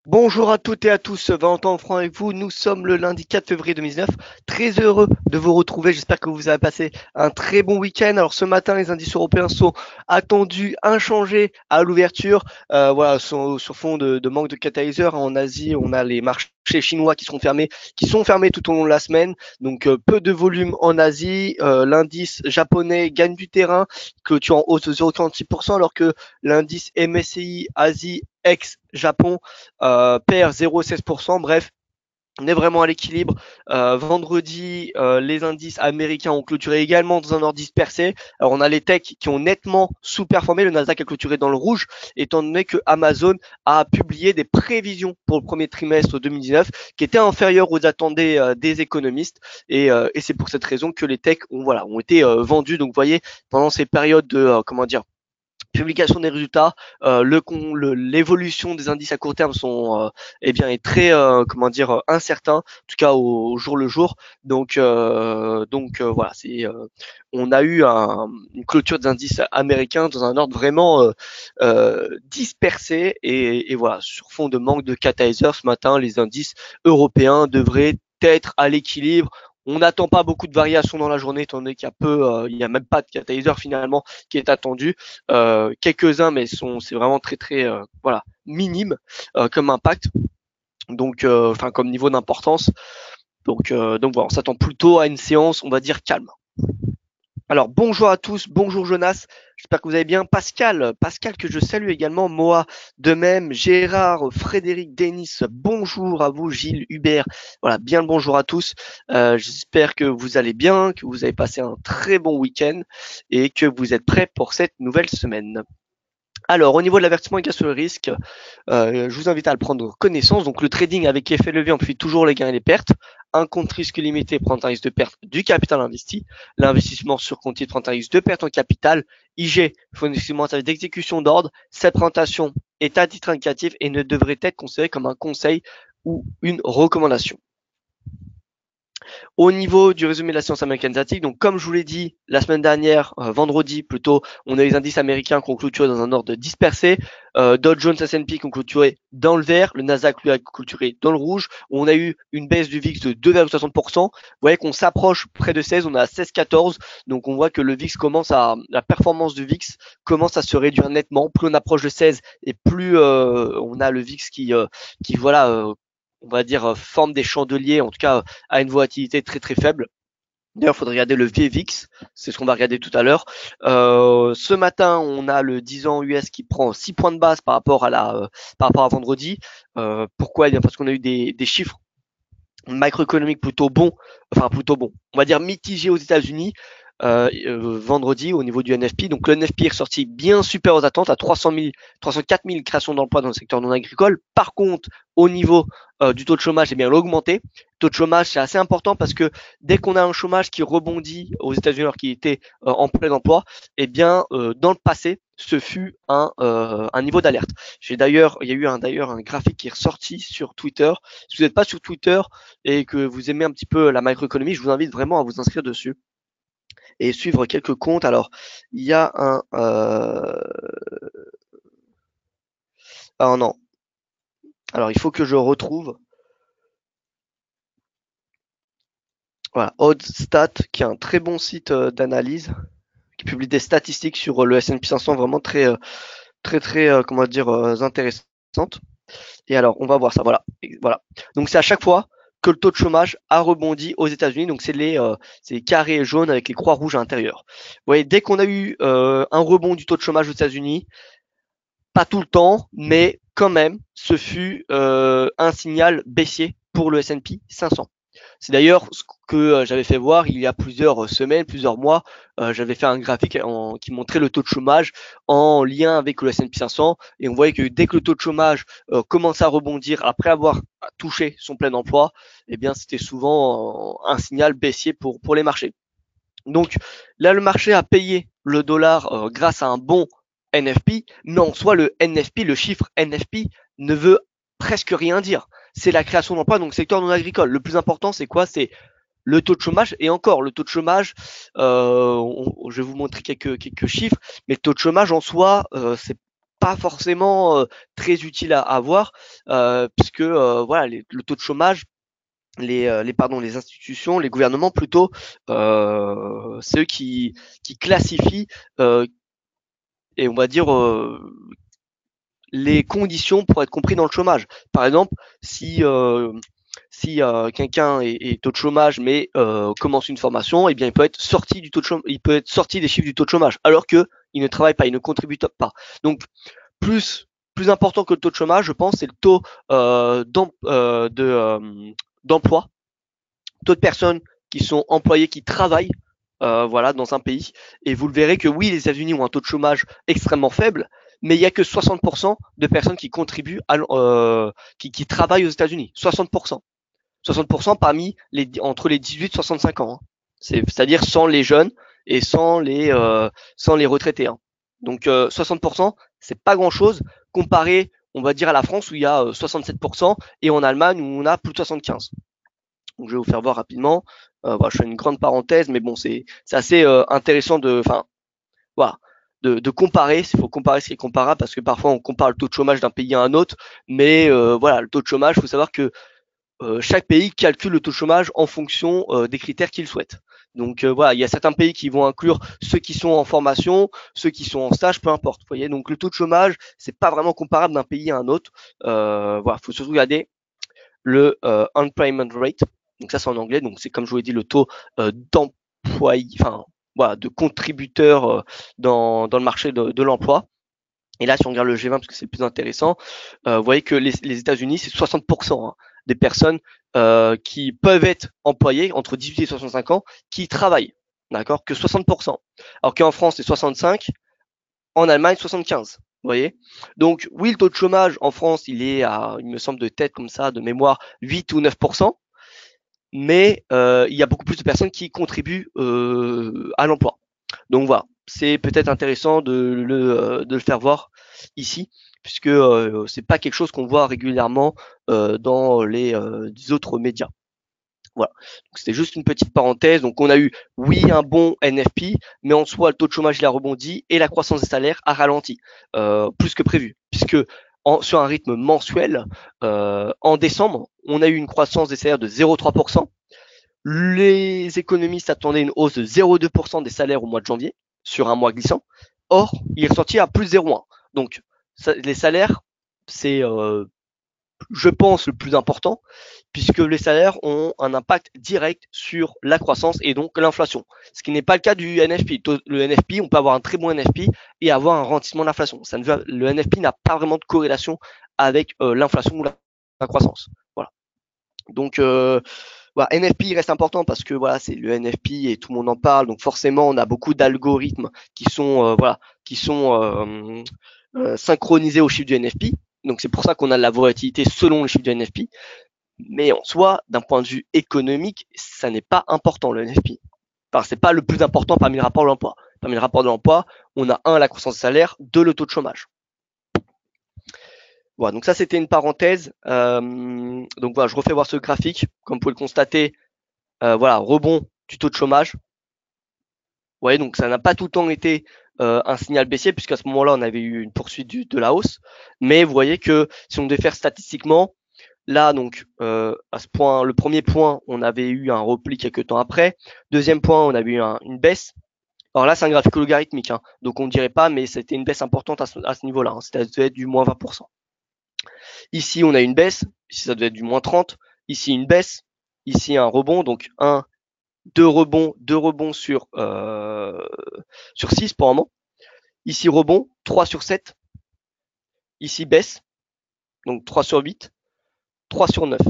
Bonjour à toutes et à tous, Valentin Franc avec vous. Nous sommes le lundi 4 février 2019. Très heureux de vous retrouver. J'espère que vous avez passé un très bon week-end. Alors ce matin, les indices européens sont attendus inchangés à l'ouverture. Voilà, sur fond de manque de catalyseurs. En Asie, on a les marchés chinois qui sont fermés tout au long de la semaine. Donc peu de volume en Asie. L'indice japonais gagne du terrain, clôture en hausse de 0,46%, alors que l'indice MSCI Asie ex-Japon perd 0,16%. Bref, on est vraiment à l'équilibre. Vendredi, les indices américains ont clôturé également dans un ordre dispersé. Alors on a les techs qui ont nettement sous-performé. Le Nasdaq a clôturé dans le rouge, étant donné que Amazon a publié des prévisions pour le premier trimestre 2019 qui étaient inférieures aux attentes des économistes. Et c'est pour cette raison que les techs ont été vendus. Donc vous voyez, pendant ces périodes de publication des résultats, l'évolution des indices à court terme est très incertain, en tout cas au jour le jour. Voilà, on a eu une clôture des indices américains dans un ordre vraiment dispersé et voilà, sur fond de manque de catalyseurs ce matin, les indices européens devraient être à l'équilibre. On n'attend pas beaucoup de variations dans la journée, étant donné qu'il y a il y a même pas de catalyseur finalement qui est attendu. Quelques-uns, mais c'est vraiment très minime comme impact. Donc, comme niveau d'importance. Donc voilà, on s'attend plutôt à une séance, on va dire calme. Alors bonjour à tous, bonjour Jonas, j'espère que vous allez bien. Pascal que je salue également, Moa de même, Gérard, Frédéric, Denis, bonjour à vous, Gilles, Hubert, voilà, bien le bonjour à tous. J'espère que vous allez bien, que vous avez passé un très bon week-end et que vous êtes prêts pour cette nouvelle semaine. Alors, au niveau de l'avertissement et sur le risque, je vous invite à le prendre connaissance. Donc, le trading avec effet levier amplifie toujours les gains et les pertes. Un compte risque limité prend un risque de perte du capital investi. L'investissement sur compte titre prend un risque de perte en capital. IG, fournissement service d'exécution d'ordre. Cette présentation est à titre indicatif et ne devrait être considérée comme un conseil ou une recommandation. Au niveau du résumé de la science américaine statique, donc comme je vous l'ai dit la semaine dernière, vendredi plutôt, on a les indices américains qui ont clôturé dans un ordre dispersé. Dow Jones, S&P qui ont clôturé dans le vert, le Nasdaq lui a clôturé dans le rouge. On a eu une baisse du VIX de 2,60%. Vous voyez qu'on s'approche près de 16, on est à 16,14. Donc on voit que le VIX la performance du VIX commence à se réduire nettement. Plus on approche de 16 et plus on a le VIX qui on va dire forme des chandeliers, en tout cas à une volatilité très faible. D'ailleurs, il faudrait regarder le VVIX, c'est ce qu'on va regarder tout à l'heure. Ce matin, on a le 10 ans US qui prend 6 points de base par rapport à vendredi. Pourquoi? Eh bien parce qu'on a eu des chiffres macroéconomiques plutôt bons, on va dire mitigés aux États-Unis. Vendredi au niveau du NFP. Donc le NFP est ressorti bien super aux attentes à 304 000 créations d'emplois dans le secteur non agricole. Par contre, au niveau du taux de chômage, eh bien, il a augmenté. Le taux de chômage, c'est assez important parce que dès qu'on a un chômage qui rebondit aux États-Unis alors qu'il était en plein emploi, eh bien, dans le passé, ce fut un niveau d'alerte. Il y a eu d'ailleurs un graphique qui est ressorti sur Twitter. Si vous n'êtes pas sur Twitter et que vous aimez un petit peu la macroéconomie, je vous invite vraiment à vous inscrire dessus et suivre quelques comptes. Alors, il y a un... Ah non. Alors, il faut que je retrouve. Voilà, Oddstat, qui est un très bon site d'analyse, qui publie des statistiques sur le S&P 500 vraiment intéressantes. Et alors, on va voir ça. Voilà. Donc, c'est à chaque fois que le taux de chômage a rebondi aux États-Unis. Donc, c'est les carrés jaunes avec les croix rouges à l'intérieur. Vous voyez, dès qu'on a eu un rebond du taux de chômage aux États-Unis, pas tout le temps, mais quand même, ce fut un signal baissier pour le S&P 500. C'est d'ailleurs ce que j'avais fait voir il y a plusieurs semaines, plusieurs mois. J'avais fait un graphique qui montrait le taux de chômage en lien avec le S&P 500 et on voyait que dès que le taux de chômage commençait à rebondir après avoir touché son plein emploi, eh bien c'était souvent un signal baissier pour les marchés. Donc là, le marché a payé le dollar grâce à un bon NFP, mais en soi, le NFP, le chiffre NFP ne veut presque rien dire. C'est la création d'emplois, donc secteur non agricole. Le plus important, c'est quoi? C'est le taux de chômage. Et encore, le taux de chômage, je vais vous montrer quelques chiffres, mais le taux de chômage en soi, c'est pas forcément très utile à avoir, puisque voilà, le taux de chômage, les institutions, les gouvernements plutôt, c'est eux qui classifient et on va dire les conditions pour être compris dans le chômage. Par exemple, si quelqu'un est taux de chômage mais commence une formation, eh bien il peut être sorti du taux de chômage, il peut être sorti des chiffres du taux de chômage, alors que il ne travaille pas, il ne contribue pas. Donc plus important que le taux de chômage, je pense, c'est le taux d'emploi, taux de personnes qui sont employées, qui travaillent voilà, dans un pays. Et vous le verrez que oui, les États-Unis ont un taux de chômage extrêmement faible, mais il n'y a que 60% de personnes qui contribuent qui travaillent aux États-Unis. 60%. 60% parmi entre les 18 et 65 ans. Hein. C'est-à-dire sans les jeunes et sans les retraités. Hein. Donc 60%, c'est pas grand-chose comparé, on va dire, à la France où il y a 67% et en Allemagne où on a plus de 75%. Donc je vais vous faire voir rapidement. Voilà, je fais une grande parenthèse, mais bon, c'est assez intéressant voilà, de comparer. Il faut comparer ce qui est comparable parce que parfois on compare le taux de chômage d'un pays à un autre, mais voilà, le taux de chômage, il faut savoir que chaque pays calcule le taux de chômage en fonction des critères qu'il souhaite. Donc voilà, il y a certains pays qui vont inclure ceux qui sont en formation, ceux qui sont en stage, peu importe. Vous voyez, donc le taux de chômage, c'est pas vraiment comparable d'un pays à un autre. Voilà, faut surtout regarder le unemployment rate. Donc ça c'est en anglais. Donc c'est comme je vous l'ai dit le taux d'employés, enfin voilà, de contributeurs dans le marché de l'emploi. Et là, si on regarde le G20 parce que c'est le plus intéressant, vous voyez que les États-Unis, c'est 60% hein, des personnes qui peuvent être employées entre 18 et 65 ans qui travaillent. D'accord, que 60%. Alors qu'en France, c'est 65, en Allemagne, 75. Vous voyez? Donc, oui, le taux de chômage en France, il est à, il me semble de tête comme ça, de mémoire, 8 ou 9%. Mais il y a beaucoup plus de personnes qui contribuent à l'emploi. Donc voilà, c'est peut-être intéressant de le faire voir ici, puisque c'est pas quelque chose qu'on voit régulièrement dans les autres médias. Voilà. C'était juste une petite parenthèse. Donc on a eu, oui, un bon NFP, mais en soi, le taux de chômage il a rebondi et la croissance des salaires a ralenti, plus que prévu, puisque sur un rythme mensuel, en décembre, on a eu une croissance des salaires de 0,3%. Les économistes attendaient une hausse de 0,2% des salaires au mois de janvier, sur un mois glissant. Or, il est ressorti à plus 0,1. Donc, les salaires, c'est, je pense, le plus important, puisque les salaires ont un impact direct sur la croissance et donc l'inflation. Ce qui n'est pas le cas du NFP. Le NFP, on peut avoir un très bon NFP et avoir un ralentissement de l'inflation. Le NFP n'a pas vraiment de corrélation avec l'inflation ou la croissance. Voilà. Donc, voilà, NFP il reste important parce que voilà, c'est le NFP et tout le monde en parle. Donc forcément, on a beaucoup d'algorithmes qui sont synchronisés au chiffre du NFP. Donc c'est pour ça qu'on a de la volatilité selon le chiffre du NFP. Mais en soi, d'un point de vue économique, ça n'est pas important le NFP. Enfin, c'est pas le plus important parmi les rapports de l'emploi. Parmi les rapports de l'emploi, on a la croissance des salaires, le taux de chômage. Voilà, donc ça c'était une parenthèse. Donc voilà, je refais voir ce graphique. Comme vous pouvez le constater, voilà, rebond du taux de chômage. Vous voyez, donc ça n'a pas tout le temps été un signal baissier, puisqu'à ce moment-là, on avait eu une poursuite de la hausse. Mais vous voyez que si on devait faire statistiquement, là, donc à ce point, le premier point, on avait eu un repli quelques temps après. Deuxième point, on avait eu une baisse. Alors là, c'est un graphique logarithmique, hein, donc on ne dirait pas, mais c'était une baisse importante à ce niveau-là. Hein, c'était du moins 20%. Ici, on a une baisse. Ici, ça devait être du moins 30. Ici, une baisse. Ici, un rebond. Donc, 1, 2 rebonds sur 6 pour un moment. Ici, rebond, 3 sur 7. Ici, baisse. Donc, 3 sur 8. 3 sur 9.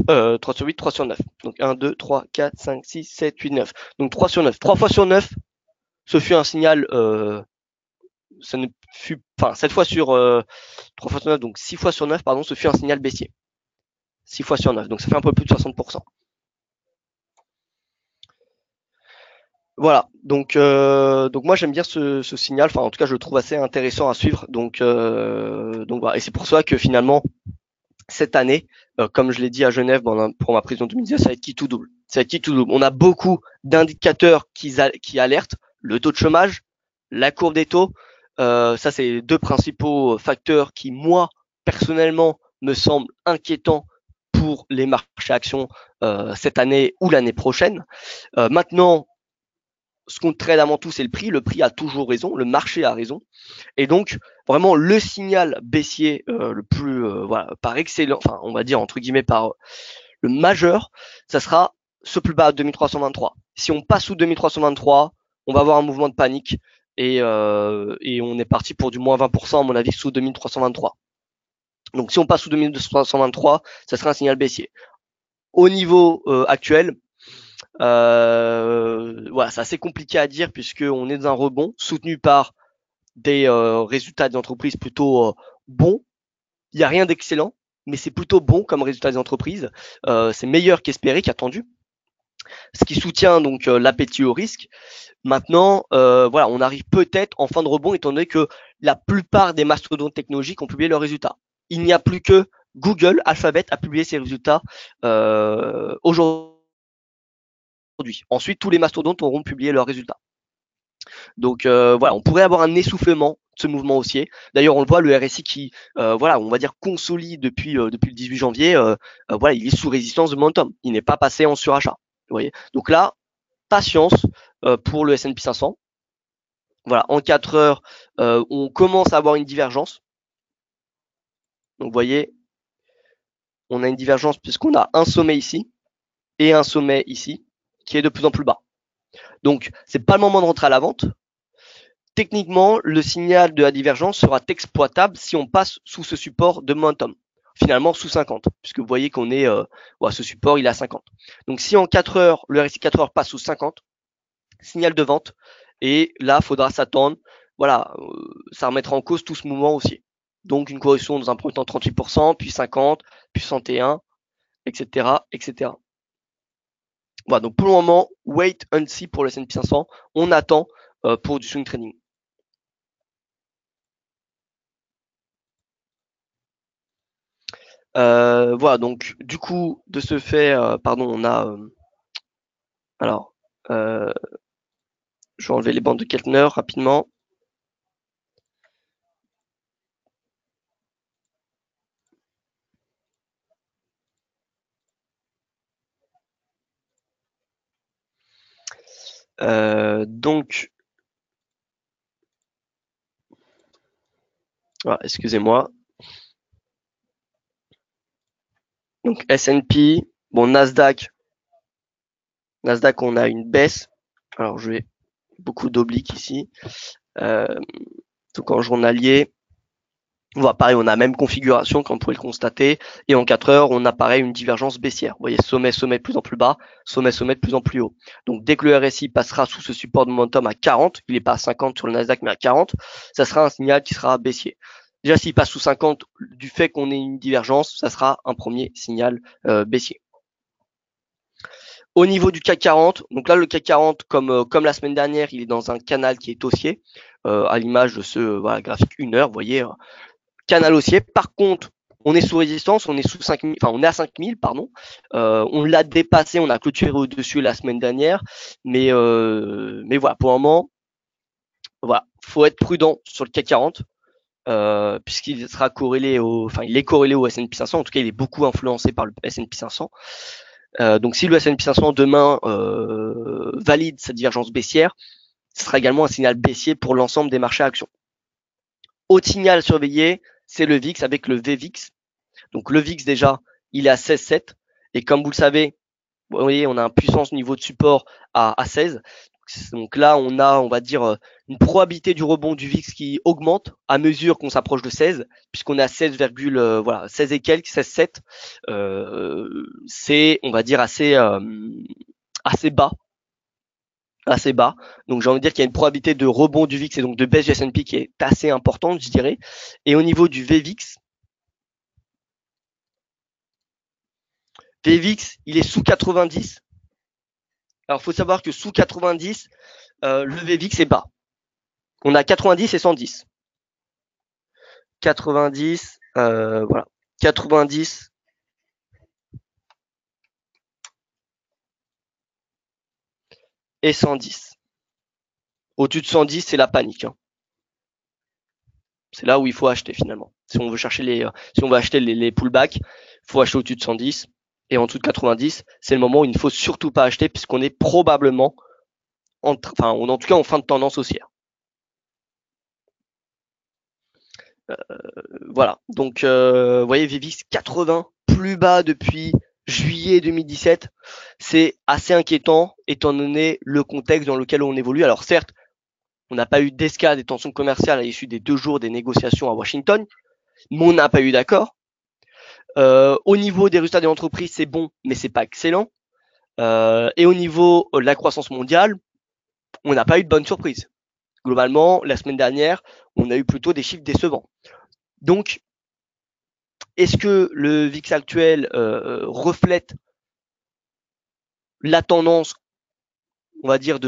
3 sur 8, 3 sur 9. Donc, 1, 2, 3, 4, 5, 6, 7, 8, 9. Donc, 3 sur 9. 3 fois sur 9, ce fut un signal ça ne fut, enfin, 7 fois sur 3 fois sur 9, donc 6 fois sur 9, pardon, ce fut un signal baissier. 6 fois sur 9, donc ça fait un peu plus de 60%. Voilà, donc moi j'aime bien ce signal, enfin en tout cas je le trouve assez intéressant à suivre, donc voilà, et c'est pour ça que finalement cette année, comme je l'ai dit à Genève pour ma prévision 2019, ça va être qui tout double. Ça va être qui tout double. On a beaucoup d'indicateurs qui alertent le taux de chômage, la courbe des taux, Ça, c'est les deux principaux facteurs qui, moi, personnellement, me semblent inquiétants pour les marchés actions cette année ou l'année prochaine. Maintenant, ce qu'on trade avant tout, c'est le prix. Le prix a toujours raison, le marché a raison. Et donc, vraiment, le signal baissier le plus, voilà, par excellent, enfin, on va dire, entre guillemets, par le majeur, ça sera ce plus bas à 2323. Si on passe sous 2323, on va avoir un mouvement de panique et on est parti pour du moins 20% à mon avis sous 2323. Donc si on passe sous 2323, ça sera un signal baissier. Au niveau actuel, voilà, c'est assez compliqué à dire puisqu'on est dans un rebond soutenu par des résultats des entreprises plutôt bons. Il n'y a rien d'excellent, mais c'est plutôt bon comme résultat des entreprises. C'est meilleur qu'espéré, qu'attendu. Ce qui soutient donc l'appétit au risque. Maintenant, voilà, on arrive peut-être en fin de rebond étant donné que la plupart des mastodontes technologiques ont publié leurs résultats. Il n'y a plus que Google, Alphabet a publié ses résultats aujourd'hui. Ensuite, tous les mastodontes auront publié leurs résultats. Donc voilà, on pourrait avoir un essoufflement de ce mouvement haussier. D'ailleurs, on le voit, le RSI qui, voilà, on va dire consolide depuis le 18 janvier. Voilà, il est sous résistance de momentum. Il n'est pas passé en surachat. Vous voyez. Donc là, patience pour le S&P 500. Voilà, en 4 heures, on commence à avoir une divergence. Donc vous voyez, on a une divergence puisqu'on a un sommet ici et un sommet ici qui est de plus en plus bas. Donc c'est pas le moment de rentrer à la vente. Techniquement, le signal de la divergence sera exploitable si on passe sous ce support de momentum. Finalement sous 50, puisque vous voyez qu'on est, ce support il est à 50. Donc si en 4 heures, le RSI 4 heures passe sous 50, signal de vente, et là, il faudra s'attendre, voilà, ça remettra en cause tout ce mouvement haussier. Donc une correction dans un premier temps 38%, puis 50, puis 61, etc., etc. Voilà, donc pour le moment, wait and see pour le S&P 500, on attend pour du swing trading. Voilà, donc du coup, de ce fait, pardon, on a, alors, je vais enlever les bandes de Keltner rapidement. Donc, voilà, excusez-moi. Donc S&P, bon Nasdaq, on a une baisse. Alors je vais beaucoup d'obliques ici. Donc en journalier, on voit pareil, on a la même configuration comme vous pouvez le constater. Et en 4 heures, on a pareil une divergence baissière. Vous voyez, sommet, sommet de plus en plus bas, sommet, sommet de plus en plus haut. Donc dès que le RSI passera sous ce support de momentum à 40, il n'est pas à 50 sur le Nasdaq, mais à 40, ça sera un signal qui sera baissier. Déjà, s'il passe sous 50, du fait qu'on ait une divergence, ça sera un premier signal baissier. Au niveau du CAC 40, donc là le CAC 40, comme la semaine dernière, il est dans un canal qui est haussier, à l'image de ce voilà, graphique 1 heure, vous voyez, canal haussier. Par contre, on est sous résistance, on est sous 5000, enfin on est à 5000, pardon. On l'a dépassé, on a clôturé au-dessus la semaine dernière, mais voilà, pour le moment, voilà, faut être prudent sur le CAC 40. Puisqu'il sera corrélé il est corrélé au S&P 500. En tout cas, il est beaucoup influencé par le S&P 500. Donc, si le S&P 500 demain valide sa divergence baissière, ce sera également un signal baissier pour l'ensemble des marchés actions. Autre signal surveillé, c'est le VIX avec le VVIX. Donc, le VIX déjà, il est à 16,7 et comme vous le savez, vous voyez, on a un puissance niveau de support à 16. Donc là, on va dire, une probabilité du rebond du VIX qui augmente à mesure qu'on s'approche de 16, puisqu'on est à 16, voilà, 16 et quelques, 16,7. C'est, on va dire, assez bas. Assez bas. Donc j'ai envie de dire qu'il y a une probabilité de rebond du VIX et donc de baisse du S&P qui est assez importante, je dirais. Et au niveau du VVIX, il est sous 90. Alors il faut savoir que sous 90, le VVIX est bas. On a 90 et 110. 90, voilà. 90 et 110. Au-dessus de 110, c'est la panique. Hein. C'est là où il faut acheter finalement. Si on veut chercher si on veut acheter les pullbacks, il faut acheter au-dessus de 110 et en dessous de 90. C'est le moment où il ne faut surtout pas acheter puisqu'on est probablement en tout cas en fin de tendance haussière. Voilà. Donc, vous voyez, VVix 80 plus bas depuis juillet 2017. C'est assez inquiétant étant donné le contexte dans lequel on évolue. Alors certes, on n'a pas eu d'escalade des tensions commerciales à l'issue des 2 jours des négociations à Washington, mais on n'a pas eu d'accord. Au niveau des résultats des entreprises, c'est bon, mais c'est pas excellent. Et au niveau de la croissance mondiale, on n'a pas eu de bonnes surprises. Globalement, la semaine dernière, on a eu plutôt des chiffres décevants. Donc, est-ce que le VIX actuel reflète la tendance, on va dire,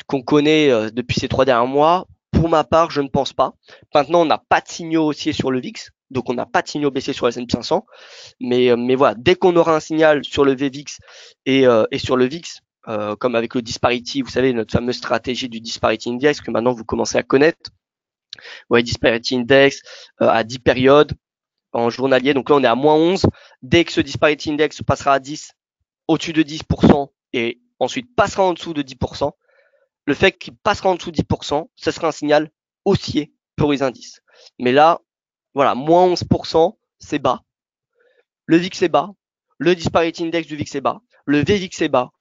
qu'on connaît depuis ces 3 derniers mois? Pour ma part, je ne pense pas. Maintenant, on n'a pas de signaux haussiers sur le VIX, donc on n'a pas de signaux baissiers sur le S&P 500. Mais voilà, dès qu'on aura un signal sur le VVIX et sur le VIX, comme avec le disparity, vous savez, notre fameuse stratégie du disparity index que maintenant vous commencez à connaître. Ouais, disparity index à 10 périodes en journalier. Donc là, on est à moins 11. Dès que ce disparity index passera à 10, au-dessus de 10% et ensuite passera en dessous de 10%, le fait qu'il passera en dessous de 10%, ce sera un signal haussier pour les indices. Mais là, voilà, moins 11%, c'est bas. Le VIX est bas. Le disparity index du VIX est bas. Le VVIX est bas.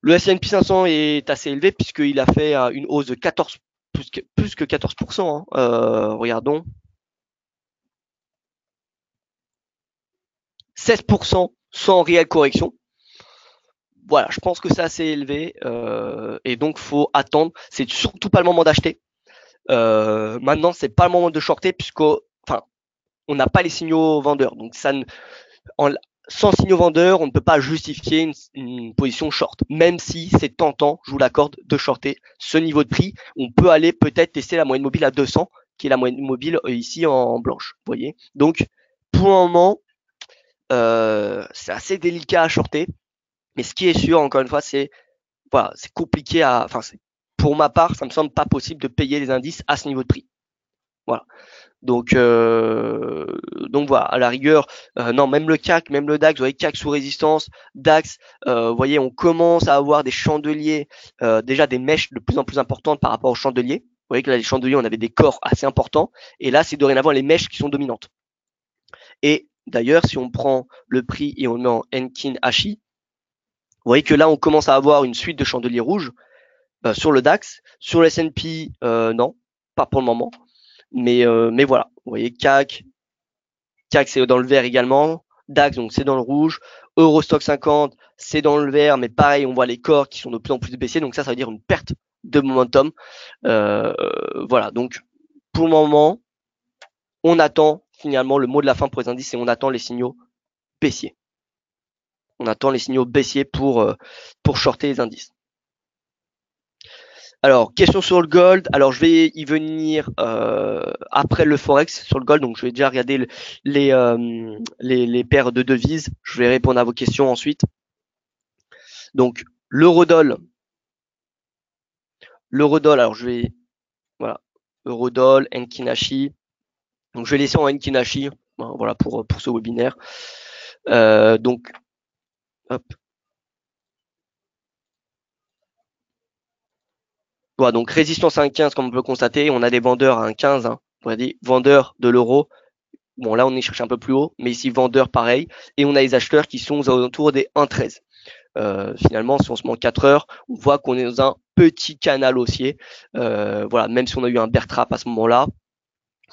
Le S&P 500 est assez élevé puisqu'il a fait une hausse de 14, plus que 14%. Regardons. 16% sans réelle correction. Voilà, je pense que c'est assez élevé et donc faut attendre. C'est surtout pas le moment d'acheter. Maintenant, c'est pas le moment de shorter puisqu'on n'a pas les signaux vendeurs. Donc sans signaux vendeurs, on ne peut pas justifier une position short. Même si c'est tentant, je vous l'accorde, de shorter ce niveau de prix. On peut aller peut-être tester la moyenne mobile à 200, qui est la moyenne mobile ici en blanche. Vous voyez. Donc, pour le moment, c'est assez délicat à shorter. Mais ce qui est sûr, encore une fois, c'est voilà, c'est compliqué pour ma part, ça me semble pas possible de payer les indices à ce niveau de prix. Voilà. Donc voilà, à la rigueur, non, même le CAC, même le DAX, vous voyez, CAC sous résistance, DAX, vous voyez, on commence à avoir des chandeliers, déjà des mèches de plus en plus importantes par rapport aux chandeliers. Vous voyez que là, les chandeliers, on avait des corps assez importants, et là, c'est dorénavant les mèches qui sont dominantes. Et d'ailleurs, si on prend le prix et on met en Enkin Hachi, vous voyez que là, on commence à avoir une suite de chandeliers rouges sur le DAX, sur le S&P, non, pas pour le moment. Mais voilà, vous voyez, CAC c'est dans le vert également, DAX donc c'est dans le rouge, Eurostock 50 c'est dans le vert, mais pareil on voit les corps qui sont de plus en plus baissiers, donc ça veut dire une perte de momentum. Voilà, donc pour le moment on attend finalement le mot de la fin pour les indices et on attend les signaux baissiers. On attend les signaux baissiers pour shorter les indices. Alors, question sur le gold. Alors, je vais y venir après le forex sur le gold. Donc, je vais déjà regarder les paires de devises. Je vais répondre à vos questions ensuite. Donc, l'eurodoll. L'eurodoll. Alors, je vais voilà, eurodoll, Enkinashi. Donc, je vais laisser en Enkinashi. Voilà pour ce webinaire. Donc, hop. Voilà, donc résistance à 1,15 comme on peut constater, on a des vendeurs à 1,15, hein. On a des vendeurs de l'euro. Bon, là, on est cherché un peu plus haut, mais ici, vendeurs, pareil. Et on a les acheteurs qui sont aux alentours des 1,13. Finalement, si on se met en 4 heures, on voit qu'on est dans un petit canal haussier. Voilà, même si on a eu un bear trap à ce moment-là,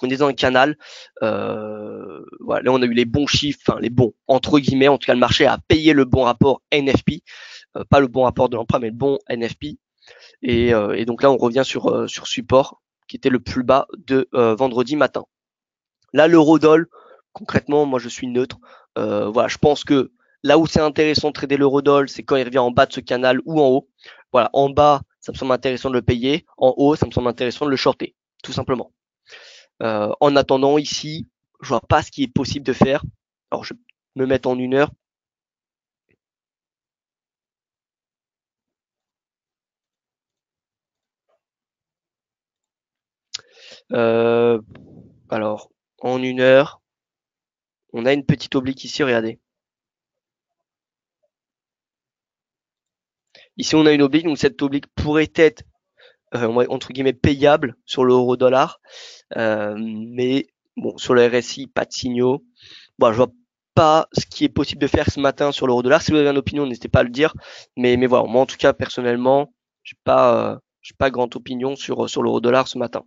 on est dans un canal. Voilà, là, on a eu les bons chiffres, enfin les bons, entre guillemets. En tout cas, le marché a payé le bon rapport NFP. Pas le bon rapport de l'emprunt, mais le bon NFP. Et donc là, on revient sur support, qui était le plus bas de vendredi matin. Là, l'eurodoll, concrètement, moi je suis neutre. Voilà, je pense que là où c'est intéressant de trader l'eurodoll, c'est quand il revient en bas de ce canal ou en haut. Voilà, en bas, ça me semble intéressant de le payer. En haut, ça me semble intéressant de le shorter, tout simplement. En attendant, ici, je vois pas ce qui est possible de faire. Alors, je vais me mettre en 1 heure. Alors, en 1 heure, on a une petite oblique ici, regardez. Ici, on a une oblique, donc cette oblique pourrait être, entre guillemets, payable sur l'euro dollar. Mais bon, sur le RSI, pas de signaux. Bon, je vois pas ce qui est possible de faire ce matin sur l'euro dollar. Si vous avez une opinion, n'hésitez pas à le dire. Mais voilà, moi en tout cas, personnellement, j'ai pas grande opinion sur l'euro dollar ce matin.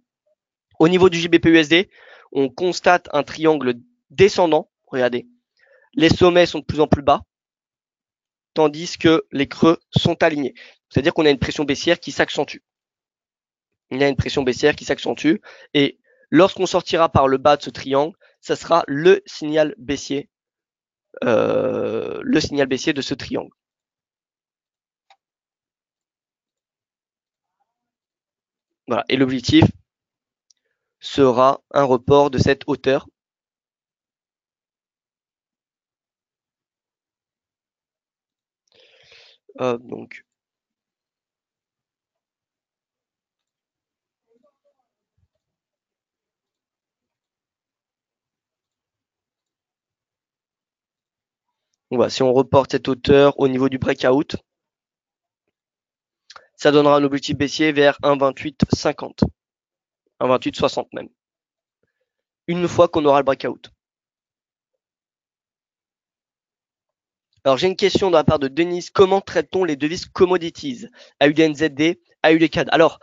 Au niveau du JBP-USD, on constate un triangle descendant. Regardez, les sommets sont de plus en plus bas, tandis que les creux sont alignés. C'est-à-dire qu'on a une pression baissière qui s'accentue. Il y a une pression baissière qui s'accentue. Et lorsqu'on sortira par le bas de ce triangle, ça sera le signal baissier de ce triangle. Voilà. Et l'objectif sera un report de cette hauteur. Donc, voilà, si on reporte cette hauteur au niveau du breakout, ça donnera un objectif baissier vers 1,2850, 1,2860 même. Une fois qu'on aura le breakout. Alors j'ai une question de la part de Denise. Comment traite-t-on les devises commodities? AUDNZD, AUDCAD. Alors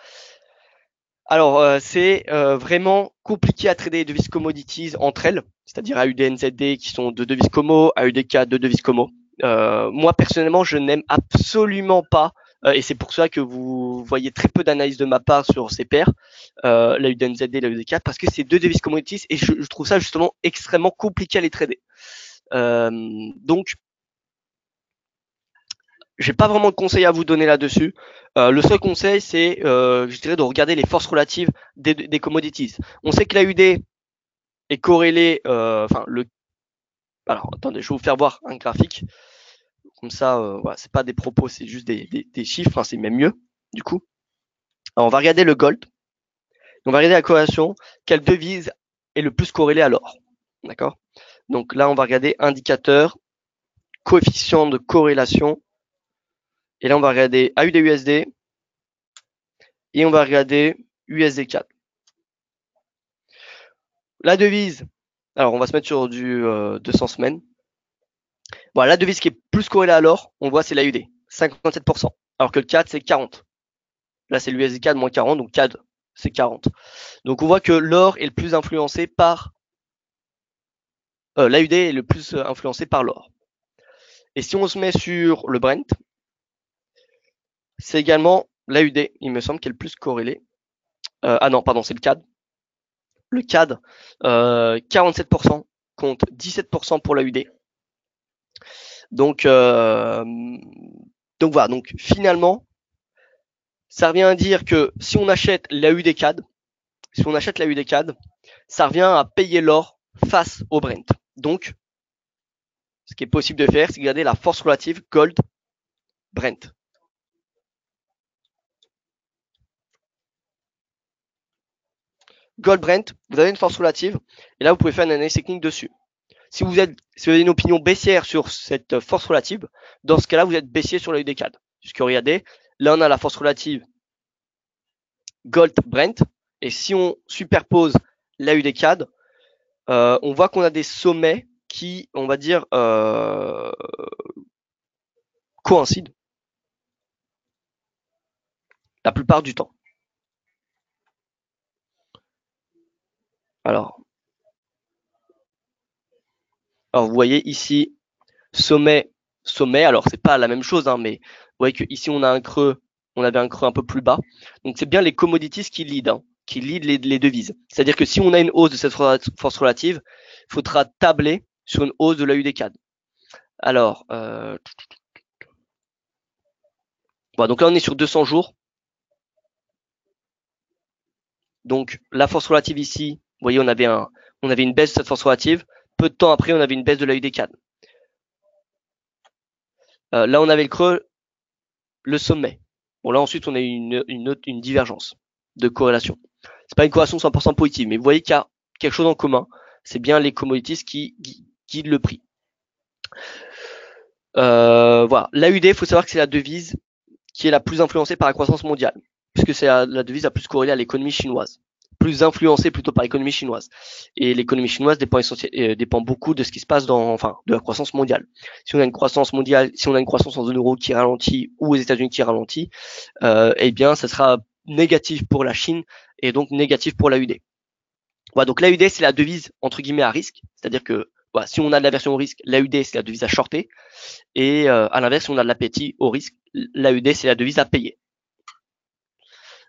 c'est vraiment compliqué à trader les devises commodities entre elles, c'est-à-dire AUDNZD qui sont de devises commo, AUDCAD de devises commo. Moi personnellement, je n'aime absolument pas, et c'est pour ça que vous voyez très peu d'analyse de ma part sur ces paires, l'AUDNZD et l'AUDCAD, parce que c'est deux devises commodities et je trouve ça justement extrêmement compliqué à les trader. Donc j'ai pas vraiment de conseils à vous donner là-dessus. Le seul conseil, c'est, je dirais, de regarder les forces relatives des commodities. On sait que l'AUD est corrélé, alors attendez, je vais vous faire voir un graphique. Comme ça, voilà, c'est pas des propos, c'est juste des chiffres, hein, c'est même mieux, du coup. Alors, on va regarder le gold. On va regarder la corrélation. Quelle devise est le plus corrélée à l'or? D'accord? Donc là, on va regarder indicateur, coefficient de corrélation. Et là, on va regarder AUD-USD. Et on va regarder USD4. La devise, alors on va se mettre sur du 200 semaines. Voilà, la devise qui est plus corrélée à l'or, on voit c'est l'AUD, 57%. Alors que le CAD, c'est 40. Là, c'est l'USD CAD moins 40, donc CAD, c'est 40. Donc on voit que l'or est le plus influencé par... l'AUD est le plus influencé par l'or. Et si on se met sur le Brent, c'est également l'AUD, il me semble, qui est le plus corrélé. Ah non, pardon, c'est le CAD. Le CAD, 47% contre 17% pour l'AUD. Donc voilà, donc finalement, ça revient à dire que si on achète l'AUD CAD, ça revient à payer l'or face au Brent. Donc, ce qui est possible de faire, c'est regarder la force relative Gold Brent. Gold Brent, vous avez une force relative, et là vous pouvez faire une analyse technique dessus. Si vous avez une opinion baissière sur cette force relative, dans ce cas-là, vous êtes baissier sur l'AUD CAD. Puisque regardez, là on a la force relative Gold Brent, et si on superpose l'AUD CAD, on voit qu'on a des sommets qui, on va dire, coïncident la plupart du temps. Alors vous voyez ici sommet, sommet. Alors c'est pas la même chose, hein, mais vous voyez que ici on a un creux, on avait un creux un peu plus bas. Donc c'est bien les commodities qui lead, hein, qui lead les devises. C'est-à-dire que si on a une hausse de cette force relative, il faudra tabler sur une hausse de l'AUD CAD. Alors, voilà, donc là on est sur 200 jours. Donc la force relative ici, vous voyez, on avait une baisse de cette force relative. Peu de temps après, on avait une baisse de l'AUD CAD. Là, on avait le creux, le sommet. Bon, là ensuite, on a une divergence de corrélation. c'est pas une corrélation 100% positive, mais vous voyez qu'il y a quelque chose en commun. C'est bien les commodities qui guident le prix. Voilà. L'AUD, il faut savoir que c'est la devise qui est la plus influencée par la croissance mondiale, puisque c'est la devise la plus corrélée à l'économie chinoise, plus influencée plutôt par l'économie chinoise. Et l'économie chinoise dépend beaucoup de ce qui se passe de la croissance mondiale. Si on a une croissance mondiale, si on a une croissance en zone euro qui ralentit ou aux États-Unis qui ralentit, eh bien, ça sera négatif pour la Chine et donc négatif pour l'AUD. Voilà, donc l'AUD, c'est la devise entre guillemets à risque, c'est-à-dire que voilà, si on a de l'aversion au risque, l'AUD, c'est la devise à shorter, et à l'inverse, si on a de l'appétit au risque, l'AUD, c'est la devise à payer.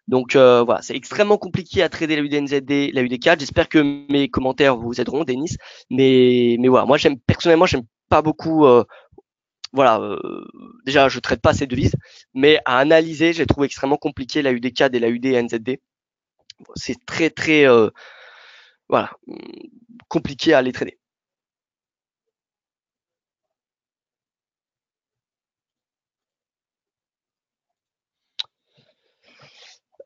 Donc voilà, c'est extrêmement compliqué à trader la UDNZD, la UD4. J'espère que mes commentaires vous aideront, Denis. Mais voilà, moi personnellement, j'aime pas beaucoup. Déjà, je traite pas ces devises, mais à analyser, j'ai trouvé extrêmement compliqué la UD4 et la UDNZD. C'est très compliqué à les trader.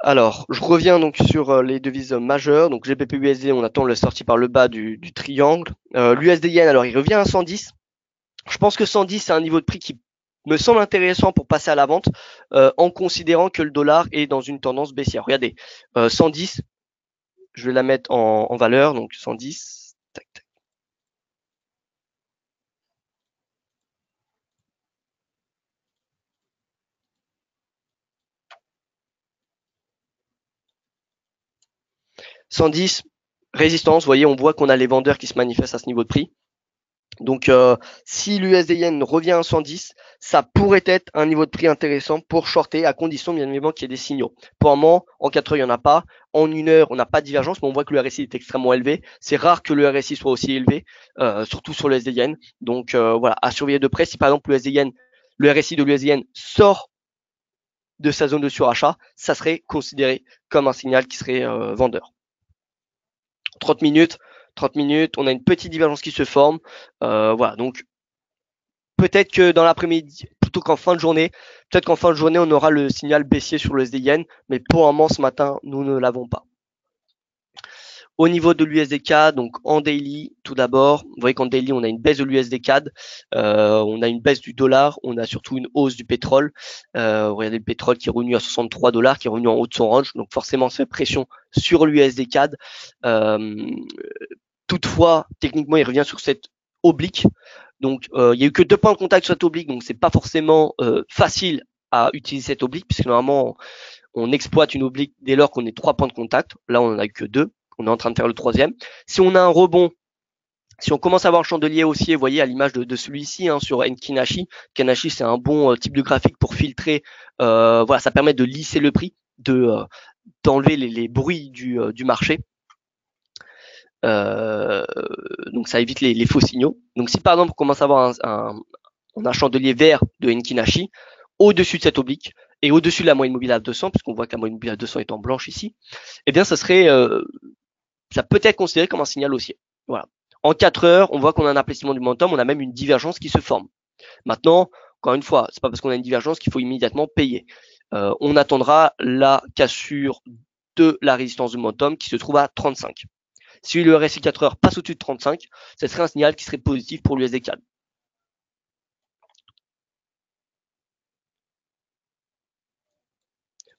Alors, je reviens donc sur les devises majeures. Donc GBP-USD, on attend le sortie par le bas du triangle. L'USD-Yen, alors il revient à 110. Je pense que 110, c'est un niveau de prix qui me semble intéressant pour passer à la vente, en considérant que le dollar est dans une tendance baissière. Regardez, 110, je vais la mettre en valeur, donc 110. Tac, tac. « 110, résistance, vous voyez, on voit qu'on a les vendeurs qui se manifestent à ce niveau de prix. Donc, si l'USD-Yen revient à 110, ça pourrait être un niveau de prix intéressant pour shorter, à condition bien évidemment qu'il y ait des signaux. Pour le moment, en 4 heures, il n'y en a pas. En 1 heure, on n'a pas de divergence, mais on voit que le RSI est extrêmement élevé. C'est rare que le RSI soit aussi élevé, surtout sur le USD-Yen. Donc voilà, à surveiller de près. Si par exemple le RSI de l'USD-Yen sort de sa zone de surachat, ça serait considéré comme un signal qui serait vendeur. 30 minutes, on a une petite divergence qui se forme. Voilà, donc peut-être que dans l'après-midi, plutôt qu'en fin de journée, on aura le signal baissier sur le USD-Yen, mais pour le moment, ce matin, nous ne l'avons pas. Au niveau de l'USD-CAD, donc en daily, tout d'abord, vous voyez qu'en daily, on a une baisse de l'USD-CAD, on a une baisse du dollar, on a surtout une hausse du pétrole. Regardez le pétrole qui est revenu à $63, qui est revenu en haut de son range, donc forcément, ça fait pression sur l'USD-CAD. Toutefois, techniquement, il revient sur cette oblique. Donc, il y a eu que 2 points de contact sur cette oblique, donc c'est pas forcément facile à utiliser cette oblique, puisque normalement, on exploite une oblique dès lors qu'on est 3 points de contact. Là, on en a eu que 2. On est en train de faire le 3e. Si on a un rebond, si on commence à avoir un chandelier haussier, vous voyez à l'image de celui-ci sur Enkinashi. Kanashi, c'est un bon type de graphique pour filtrer. Voilà, ça permet de lisser le prix, d'enlever les bruits du marché. Donc ça évite les faux signaux. Donc si par exemple on commence à avoir un chandelier vert de Enkinashi au-dessus de cette oblique et au-dessus de la moyenne mobile à 200, puisqu'on voit que la moyenne mobile à 200 est en blanche ici, eh bien ça peut être considéré comme un signal haussier. Voilà. En 4 heures, on voit qu'on a un appréciement du momentum, on a même une divergence qui se forme. Maintenant, encore une fois, c'est pas parce qu'on a une divergence qu'il faut immédiatement payer. On attendra la cassure de la résistance du momentum qui se trouve à 35. Si le RSI 4 heures passe au-dessus de 35, ce serait un signal qui serait positif pour l'USD-CAD.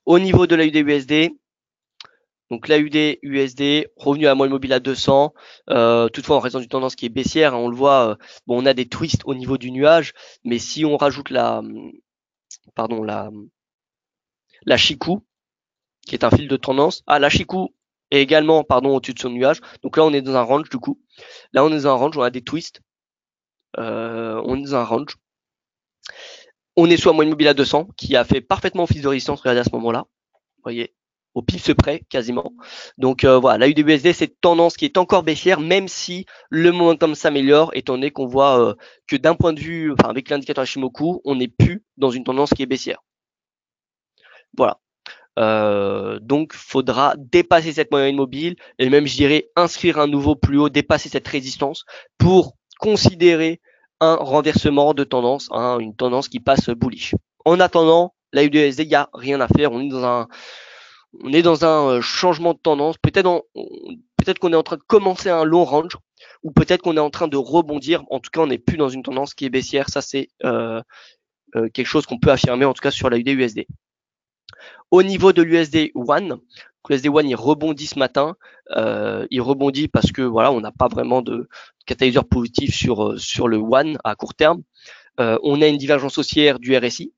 Au niveau de la UD-USD, donc l'AUD-USD revenu à la moyenne mobile à 200. Toutefois, en raison d'une tendance qui est baissière, on le voit, on a des twists au niveau du nuage, mais si on rajoute la Chikou, qui est un fil de tendance, la Chikou est également au-dessus de son nuage. Donc là, on est dans un range du coup. Là, on est dans un range, on a des twists. On est dans un range. On est sur la moyenne mobile à 200, qui a fait parfaitement office de résistance, regardez à ce moment-là. Vous voyez, au pif près quasiment. Donc voilà, la UDBSD, c'est une tendance qui est encore baissière, même si le momentum s'améliore, étant donné qu'on voit que d'un point de vue, avec l'indicateur Ishimoku, on n'est plus dans une tendance qui est baissière. Voilà. Donc faudra dépasser cette moyenne mobile et même je dirais inscrire un nouveau plus haut, dépasser cette résistance pour considérer un renversement de tendance, une tendance qui passe bullish. En attendant, la UDSD, il n'y a rien à faire, on est on est dans un changement de tendance. Peut-être qu'on est en train de commencer un long range, ou peut-être qu'on est en train de rebondir. En tout cas, on n'est plus dans une tendance qui est baissière. Ça, c'est quelque chose qu'on peut affirmer, en tout cas sur la USD. Au niveau de l'USD One, l'USD One il rebondit ce matin. Il rebondit parce que voilà, on n'a pas vraiment de catalyseur positif sur le One à court terme. On a une divergence haussière du RSI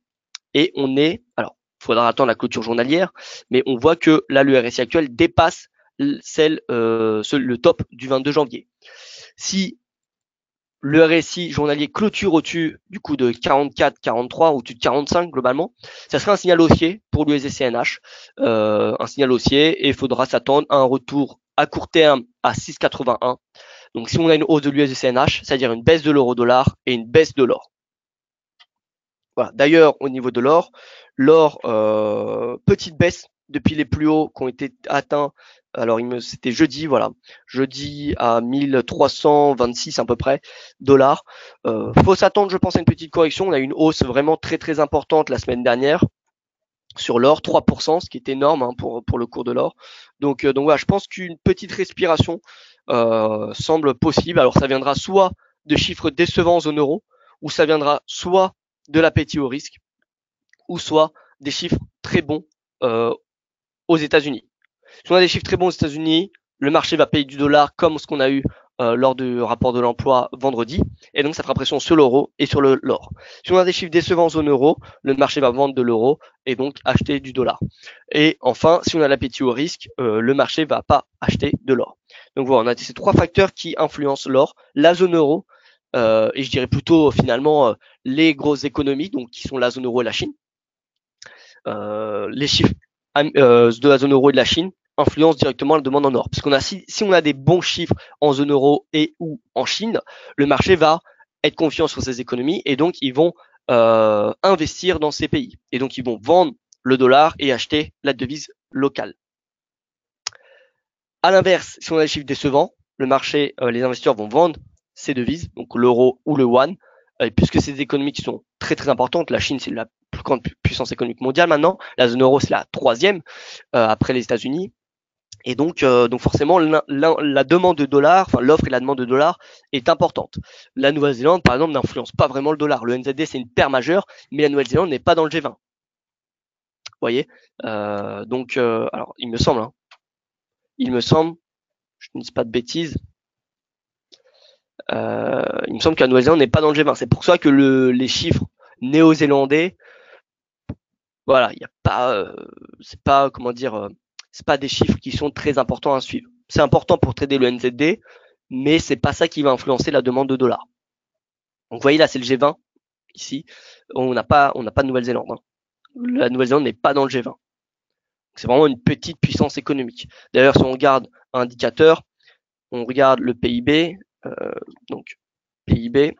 et on est, alors il faudra attendre la clôture journalière, mais on voit que là le RSI actuel dépasse le top du 22 janvier. Si le RSI journalier clôture au-dessus du coup de 44, 43, au-dessus de 45 globalement, ça serait un signal haussier pour l'USD-CNH, un signal haussier, et il faudra s'attendre à un retour à court terme à 6,81. Donc si on a une hausse de l'USD-CNH, c'est-à-dire une baisse de l'euro-dollar et une baisse de l'or. Voilà. D'ailleurs, au niveau de l'or, petite baisse depuis les plus hauts qui ont été atteints. Alors, c'était jeudi, voilà, jeudi à 1326 à peu près dollars. Faut s'attendre, je pense, à une petite correction. On a eu une hausse vraiment très très importante la semaine dernière sur l'or, 3%, ce qui est énorme hein, pour le cours de l'or. Donc voilà, je pense qu'une petite respiration semble possible. Alors, ça viendra soit de chiffres décevants en zone euro, ou ça viendra soit de l'appétit au risque, ou soit des chiffres très bons aux États-Unis. Si on a des chiffres très bons aux États-Unis, le marché va payer du dollar comme ce qu'on a eu lors du rapport de l'emploi vendredi, et donc ça fera pression sur l'euro et sur l'or. Si on a des chiffres décevants en zone euro, le marché va vendre de l'euro et donc acheter du dollar. Et enfin, si on a l'appétit au risque, le marché va pas acheter de l'or. Donc voilà, on a ces trois facteurs qui influencent l'or, la zone euro, et je dirais plutôt finalement les grosses économies, donc qui sont la zone euro et la Chine. Les chiffres de la zone euro et de la Chine influencent directement la demande en or. Parce qu'on a si on a des bons chiffres en zone euro et ou en Chine, le marché va être confiant sur ces économies et donc ils vont investir dans ces pays. Et donc ils vont vendre le dollar et acheter la devise locale. À l'inverse, si on a des chiffres décevants, le marché, les investisseurs vont vendre ces devises, donc l'euro ou le yuan, puisque c'est des économies qui sont très très importantes. La Chine, c'est la plus grande puissance économique mondiale maintenant. La zone euro, c'est la troisième après les États-Unis. Et donc forcément, la demande de dollars, enfin l'offre et la demande de dollars est importante. La Nouvelle-Zélande, par exemple, n'influence pas vraiment le dollar. Le NZD, c'est une paire majeure, mais la Nouvelle-Zélande n'est pas dans le G20. Vous voyez, alors il me semble, je ne dis pas de bêtises, il me semble que la Nouvelle-Zélande n'est pas dans le G20. C'est pour ça que les chiffres néo-zélandais, voilà, il y a pas, c'est pas comment dire, c'est pas des chiffres qui sont très importants à suivre. C'est important pour trader le NZD, mais c'est pas ça qui va influencer la demande de dollars. Donc vous voyez là, c'est le G20 ici. On n'a pas de Nouvelle-Zélande. Hein. La Nouvelle-Zélande n'est pas dans le G20. C'est vraiment une petite puissance économique. D'ailleurs, si on regarde un indicateur, on regarde le PIB, donc PIB.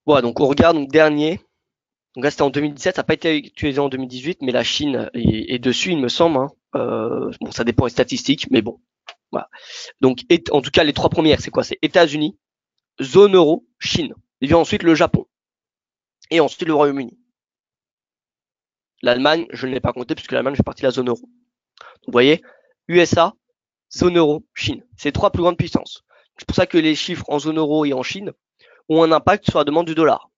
Voilà, donc on regarde donc dernier. Donc là, c'était en 2017, ça n'a pas été utilisé en 2018, mais la Chine est dessus, il me semble. Hein. Bon, ça dépend des statistiques, mais bon. Voilà. Donc, en tout cas, les trois premières, c'est quoi? C'est États-Unis, zone euro, Chine. Il vient ensuite le Japon. Et ensuite le Royaume-Uni. L'Allemagne, je ne l'ai pas compté puisque l'Allemagne fait partie de la zone euro. Donc, vous voyez, USA, zone euro, Chine. C'est les trois plus grandes puissances. C'est pour ça que les chiffres en zone euro et en Chine ont un impact sur la demande du dollar.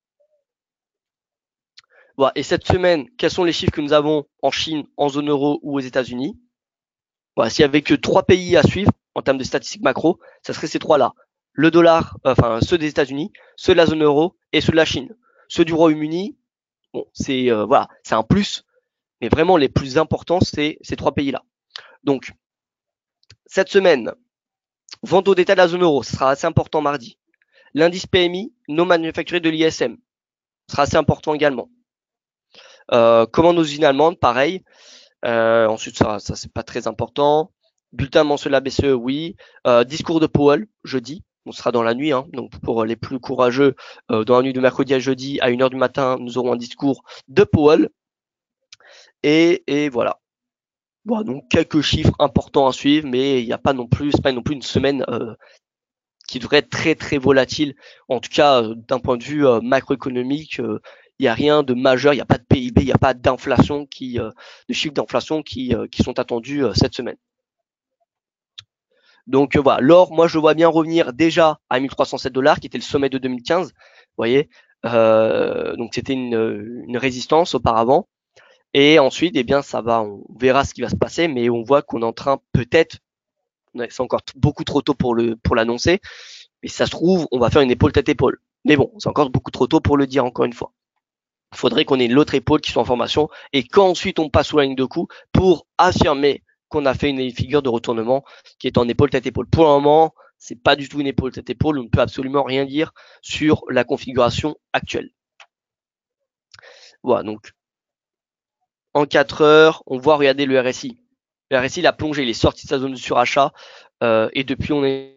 Voilà. Et cette semaine, quels sont les chiffres que nous avons en Chine, en zone euro ou aux États-Unis? Voilà, s'il y avait que trois pays à suivre en termes de statistiques macro, ça serait ces trois-là. Le dollar, enfin ceux des États-Unis, ceux de la zone euro et ceux de la Chine. Ceux du Royaume-Uni, bon, c'est voilà, c'est un plus, mais vraiment les plus importants, c'est ces trois pays-là. Donc cette semaine, vente au détail de la zone euro, ce sera assez important mardi. L'indice PMI non manufacturé de l'ISM sera assez important également. Commande aux usines allemandes, pareil. Ensuite, ça c'est pas très important. Bulletin mensuel de la BCE, oui. Discours de Powell, jeudi. On sera dans la nuit, hein. Donc pour les plus courageux, dans la nuit de mercredi à jeudi, à 1h du matin, nous aurons un discours de Powell. Et voilà. Bon, donc quelques chiffres importants à suivre, mais il n'y a pas non plus, c'est pas non plus une semaine qui devrait être très très volatile. En tout cas, d'un point de vue macroéconomique, il n'y a rien de majeur, il n'y a pas de PIB, il n'y a pas d'inflation de chiffres d'inflation qui sont attendus cette semaine. Donc voilà, l'or, moi je vois bien revenir déjà à 1307 $, qui était le sommet de 2015. Vous voyez, donc c'était une résistance auparavant. Et ensuite, eh bien, ça va, on verra ce qui va se passer, mais on voit qu'on est en train peut-être, c'est encore beaucoup trop tôt pour l'annoncer, mais si ça se trouve, on va faire une épaule tête épaule. Mais bon, c'est encore beaucoup trop tôt pour le dire encore une fois. Il faudrait qu'on ait l'autre épaule qui soit en formation et qu'ensuite on passe sous la ligne de coup pour affirmer qu'on a fait une figure de retournement qui est en épaule tête épaule. Pour le moment, c'est pas du tout une épaule tête épaule, on ne peut absolument rien dire sur la configuration actuelle. Voilà, donc en 4 heures, on voit, regardez le RSI. Le RSI, il a plongé, il est sorti de sa zone de surachat et depuis on est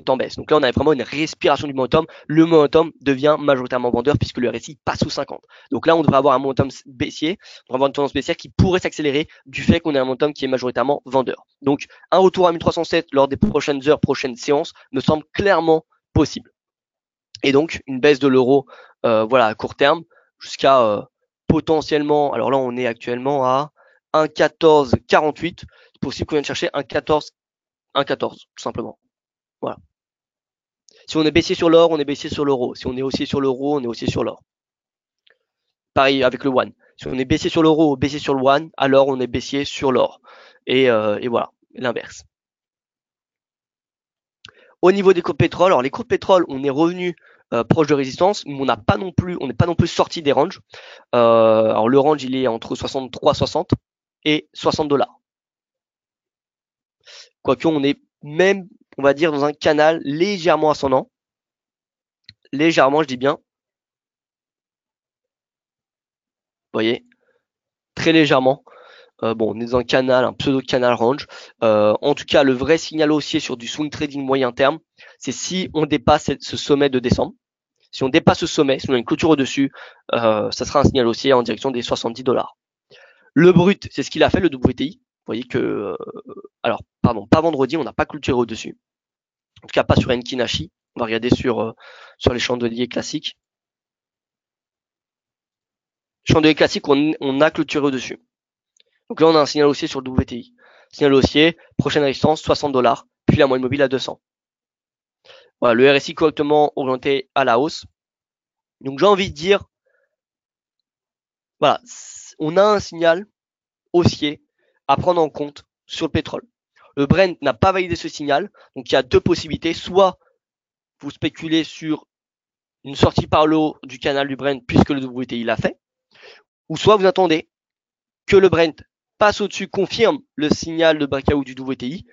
en baisse. Donc là, on a vraiment une respiration du momentum. Le momentum devient majoritairement vendeur puisque le RSI passe sous 50. Donc là, on devrait avoir un momentum baissier, on devrait avoir une tendance baissière qui pourrait s'accélérer du fait qu'on ait un momentum qui est majoritairement vendeur. Donc un retour à 1307 lors des prochaines heures, prochaines séances me semble clairement possible. Et donc une baisse de l'euro, voilà, à court terme jusqu'à potentiellement, alors là on est actuellement à 1,1448. C'est possible qu'on vienne chercher 1,14, 1,14 tout simplement. Voilà. Si on est baissier sur l'or, on est baissier sur l'euro. Si on est haussier sur l'euro, on est haussier sur l'or. Pareil avec le one. Si on est baissier sur l'euro ou baissier sur le one, alors on est baissier sur l'or. Et voilà, l'inverse. Au niveau des cours de pétrole, alors les cours de pétrole, on est revenu proche de résistance, mais on n'est pas non plus sorti des ranges. Alors le range, il est entre 63,60 et 60 $. Quoique on est même, on va dire, dans un canal légèrement ascendant. Légèrement, je dis bien. Vous voyez, très légèrement. Bon, on est dans un canal, un pseudo-canal range. En tout cas, le vrai signal haussier sur du swing trading moyen terme, c'est si on dépasse ce sommet de décembre. Si on dépasse ce sommet, si on a une clôture au-dessus, ça sera un signal haussier en direction des 70 $. Le brut, c'est ce qu'il a fait, le WTI. Vous voyez que, alors, pardon, pas vendredi, on n'a pas clôturé au-dessus. En tout cas, pas sur Enki Nashi. On va regarder sur les chandeliers classiques. Chandelier classique, on a clôturé au-dessus. Donc là, on a un signal haussier sur le WTI. Signal haussier, prochaine résistance, 60 $, puis la moyenne mobile à 200. Voilà, le RSI correctement orienté à la hausse. Donc j'ai envie de dire, voilà, on a un signal haussier à prendre en compte sur le pétrole. Le Brent n'a pas validé ce signal, donc il y a deux possibilités. Soit vous spéculez sur une sortie par le haut du canal du Brent puisque le WTI l'a fait, ou soit vous attendez que le Brent passe au-dessus, confirme le signal de breakout du WTI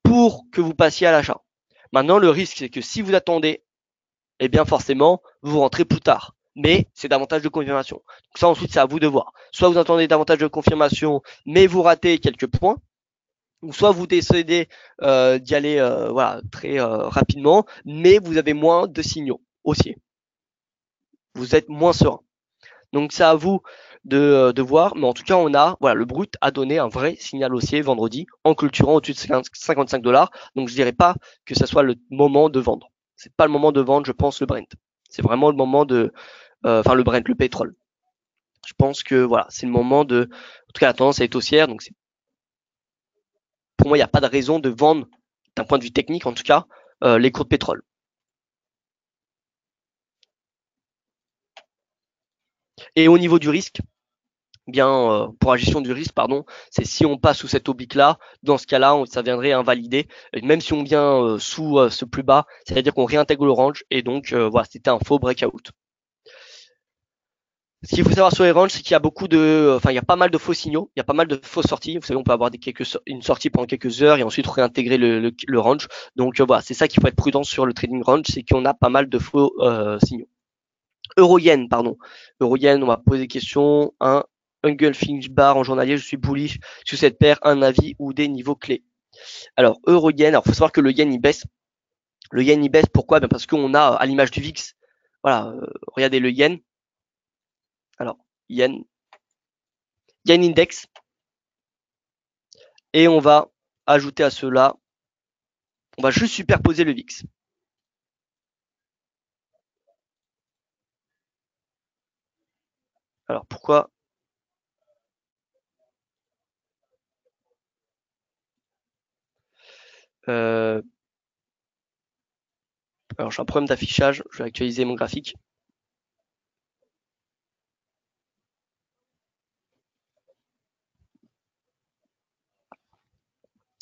pour que vous passiez à l'achat. Maintenant, le risque, c'est que si vous attendez, eh bien forcément, vous rentrez plus tard. Mais c'est davantage de confirmation. Donc ça, ensuite, c'est à vous de voir. Soit vous attendez davantage de confirmation, mais vous ratez quelques points, ou soit vous décidez d'y aller voilà, très rapidement, mais vous avez moins de signaux haussiers. Vous êtes moins serein. Donc c'est à vous de voir, mais en tout cas on a, voilà, le brut a donné un vrai signal haussier vendredi en clôturant au-dessus de 55 $. Donc je dirais pas que ça soit le moment de vendre. C'est pas le moment de vendre, je pense, le Brent. C'est vraiment le moment de, enfin le Brent, le pétrole. Je pense que voilà, c'est le moment de, en tout cas la tendance est haussière, donc pour moi il n'y a pas de raison de vendre d'un point de vue technique en tout cas les cours de pétrole. Et au niveau du risque, bien pour la gestion du risque, pardon, c'est si on passe sous cette oblique là, dans ce cas-là, ça viendrait invalider. Même si on vient sous ce plus bas, c'est-à-dire qu'on réintègre le range et donc voilà, c'était un faux breakout. Ce qu'il faut savoir sur les ranges, c'est qu'il y a beaucoup de, enfin il y a pas mal de faux signaux, il y a pas mal de fausses sorties. Vous savez, on peut avoir une sortie pendant quelques heures et ensuite réintégrer le range. Donc voilà, c'est ça qu'il faut être prudent sur le trading range, c'est qu'on a pas mal de faux signaux. Euro-yen, pardon. Euro-yen, on m'a posé des questions. Un engulfing bar en journalier, je suis bullish sur cette paire, un avis ou des niveaux clés. Alors, euro-yen, alors faut savoir que le yen il baisse. Le yen il baisse, pourquoi? Ben parce qu'on a à l'image du VIX, voilà, regardez le yen. Alors, yen index. Et on va ajouter à cela On va juste superposer le VIX. Alors pourquoi? Alors j'ai un problème d'affichage, je vais actualiser mon graphique.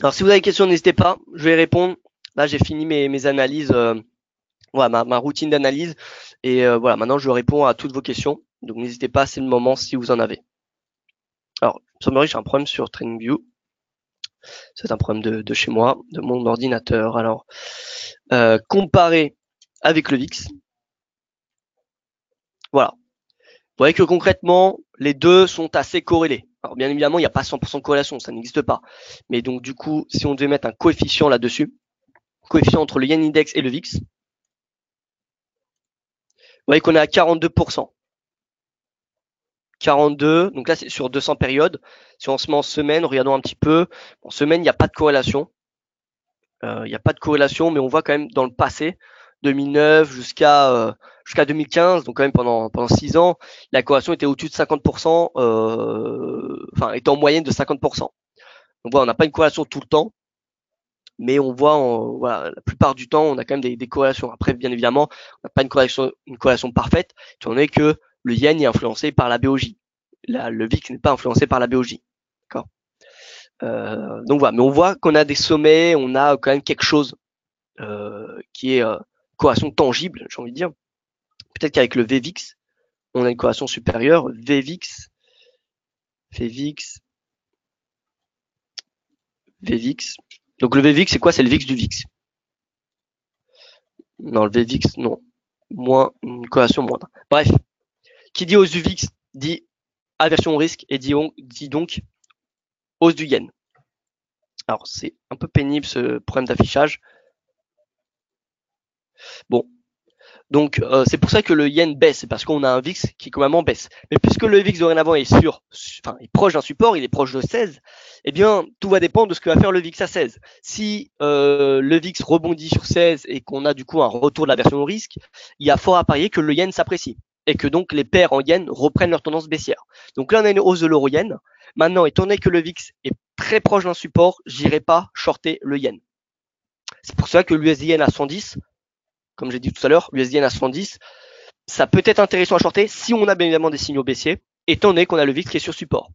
Alors si vous avez des questions, n'hésitez pas, je vais répondre. Là j'ai fini mes analyses, voilà ma routine d'analyse et voilà maintenant je réponds à toutes vos questions. Donc n'hésitez pas, c'est le moment si vous en avez. Alors, il semblerait que j'ai un problème sur TradingView. C'est un problème de chez moi, de mon ordinateur. Alors, comparé avec le VIX, voilà. Vous voyez que concrètement, les deux sont assez corrélés. Alors bien évidemment, il n'y a pas 100% de corrélation, ça n'existe pas. Mais donc du coup, si on devait mettre un coefficient là-dessus, coefficient entre le Yen Index et le VIX, vous voyez qu'on est à 42%. 42, donc là c'est sur 200 périodes. Si on se met en semaine, regardons un petit peu. En semaine, il n'y a pas de corrélation. Il n'y a pas de corrélation, mais on voit quand même dans le passé, 2009 jusqu'à 2015, donc quand même pendant 6 ans, la corrélation était au-dessus de 50%, enfin était en moyenne de 50%. Donc voilà, on n'a pas une corrélation tout le temps, mais on voit voilà, la plupart du temps, on a quand même des corrélations. Après, bien évidemment, on n'a pas une corrélation parfaite, étant donné que le yen est influencé par la BOJ. Là, le VIX n'est pas influencé par la BOJ. D'accord. Donc voilà, mais on voit qu'on a des sommets, on a quand même quelque chose qui est corrélation tangible, j'ai envie de dire. Peut-être qu'avec le VVIX, on a une corrélation supérieure. VVIX, VVIX. Donc le VVIX, c'est quoi? C'est le VIX du VIX. Non, le VVIX, non. Moins, une corrélation moindre. Bref, qui dit hausse du VIX dit aversion au risque et dit donc hausse du yen. Alors c'est un peu pénible ce problème d'affichage. Bon, donc c'est pour ça que le yen baisse, c'est parce qu'on a un VIX qui quand même baisse. Mais puisque le VIX dorénavant est est proche d'un support, il est proche de 16, eh bien tout va dépendre de ce que va faire le VIX à 16. Si le VIX rebondit sur 16 et qu'on a du coup un retour de la version au risque, il y a fort à parier que le yen s'apprécie et que donc les paires en yen reprennent leur tendance baissière. Donc là on a une hausse de l'euro yen. Maintenant, étant donné que le VIX est très proche d'un support, j'irai pas shorter le yen. C'est pour ça que l'USD yen à 110, comme j'ai dit tout à l'heure, l'USD yen à 110, ça peut être intéressant à shorter si on a bien évidemment des signaux baissiers, étant donné qu'on a le VIX qui est sur support.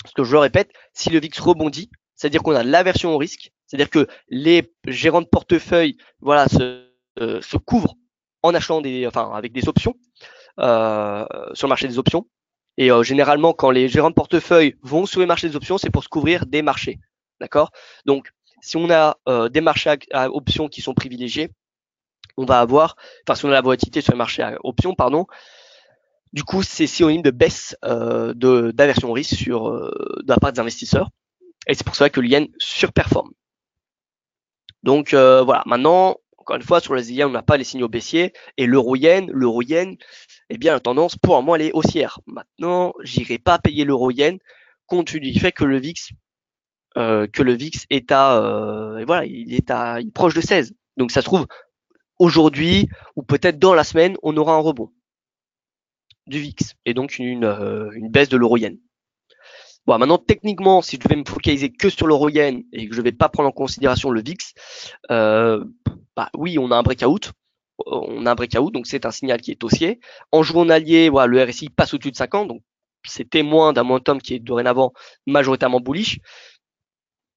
Parce que je le répète, si le VIX rebondit, c'est-à-dire qu'on a l'aversion au risque, c'est-à-dire que les gérants de portefeuille, voilà, se couvrent en achetant avec des options sur le marché des options. Et généralement, quand les gérants de portefeuille vont sur les marchés des options, c'est pour se couvrir des marchés, d'accord? Donc, si on a des marchés à options qui sont privilégiés, on va avoir, si on a la volatilité sur les marchés à options, pardon, du coup, c'est synonyme de baisse d'aversion au risque de la part des investisseurs. Et c'est pour ça que le yen surperforme. Donc voilà, maintenant, encore une fois, sur les yen, on n'a pas les signaux baissiers. Et l'euro-yen, eh bien, la tendance, pour un moment, elle est haussière. Maintenant, j'irai pas payer l'euro-yen compte tenu du fait que le VIX, est voilà, il est proche de 16. Donc ça se trouve, aujourd'hui, ou peut-être dans la semaine, on aura un rebond du VIX et donc une baisse de l'euro-yen. Bon, maintenant, techniquement, si je devais me focaliser que sur l'euro-yen et que je ne vais pas prendre en considération le VIX, oui, on a un breakout. On a un breakout, donc c'est un signal qui est haussier. En journalier, voilà, le RSI passe au-dessus de 50, donc c'est témoin d'un momentum qui est dorénavant majoritairement bullish.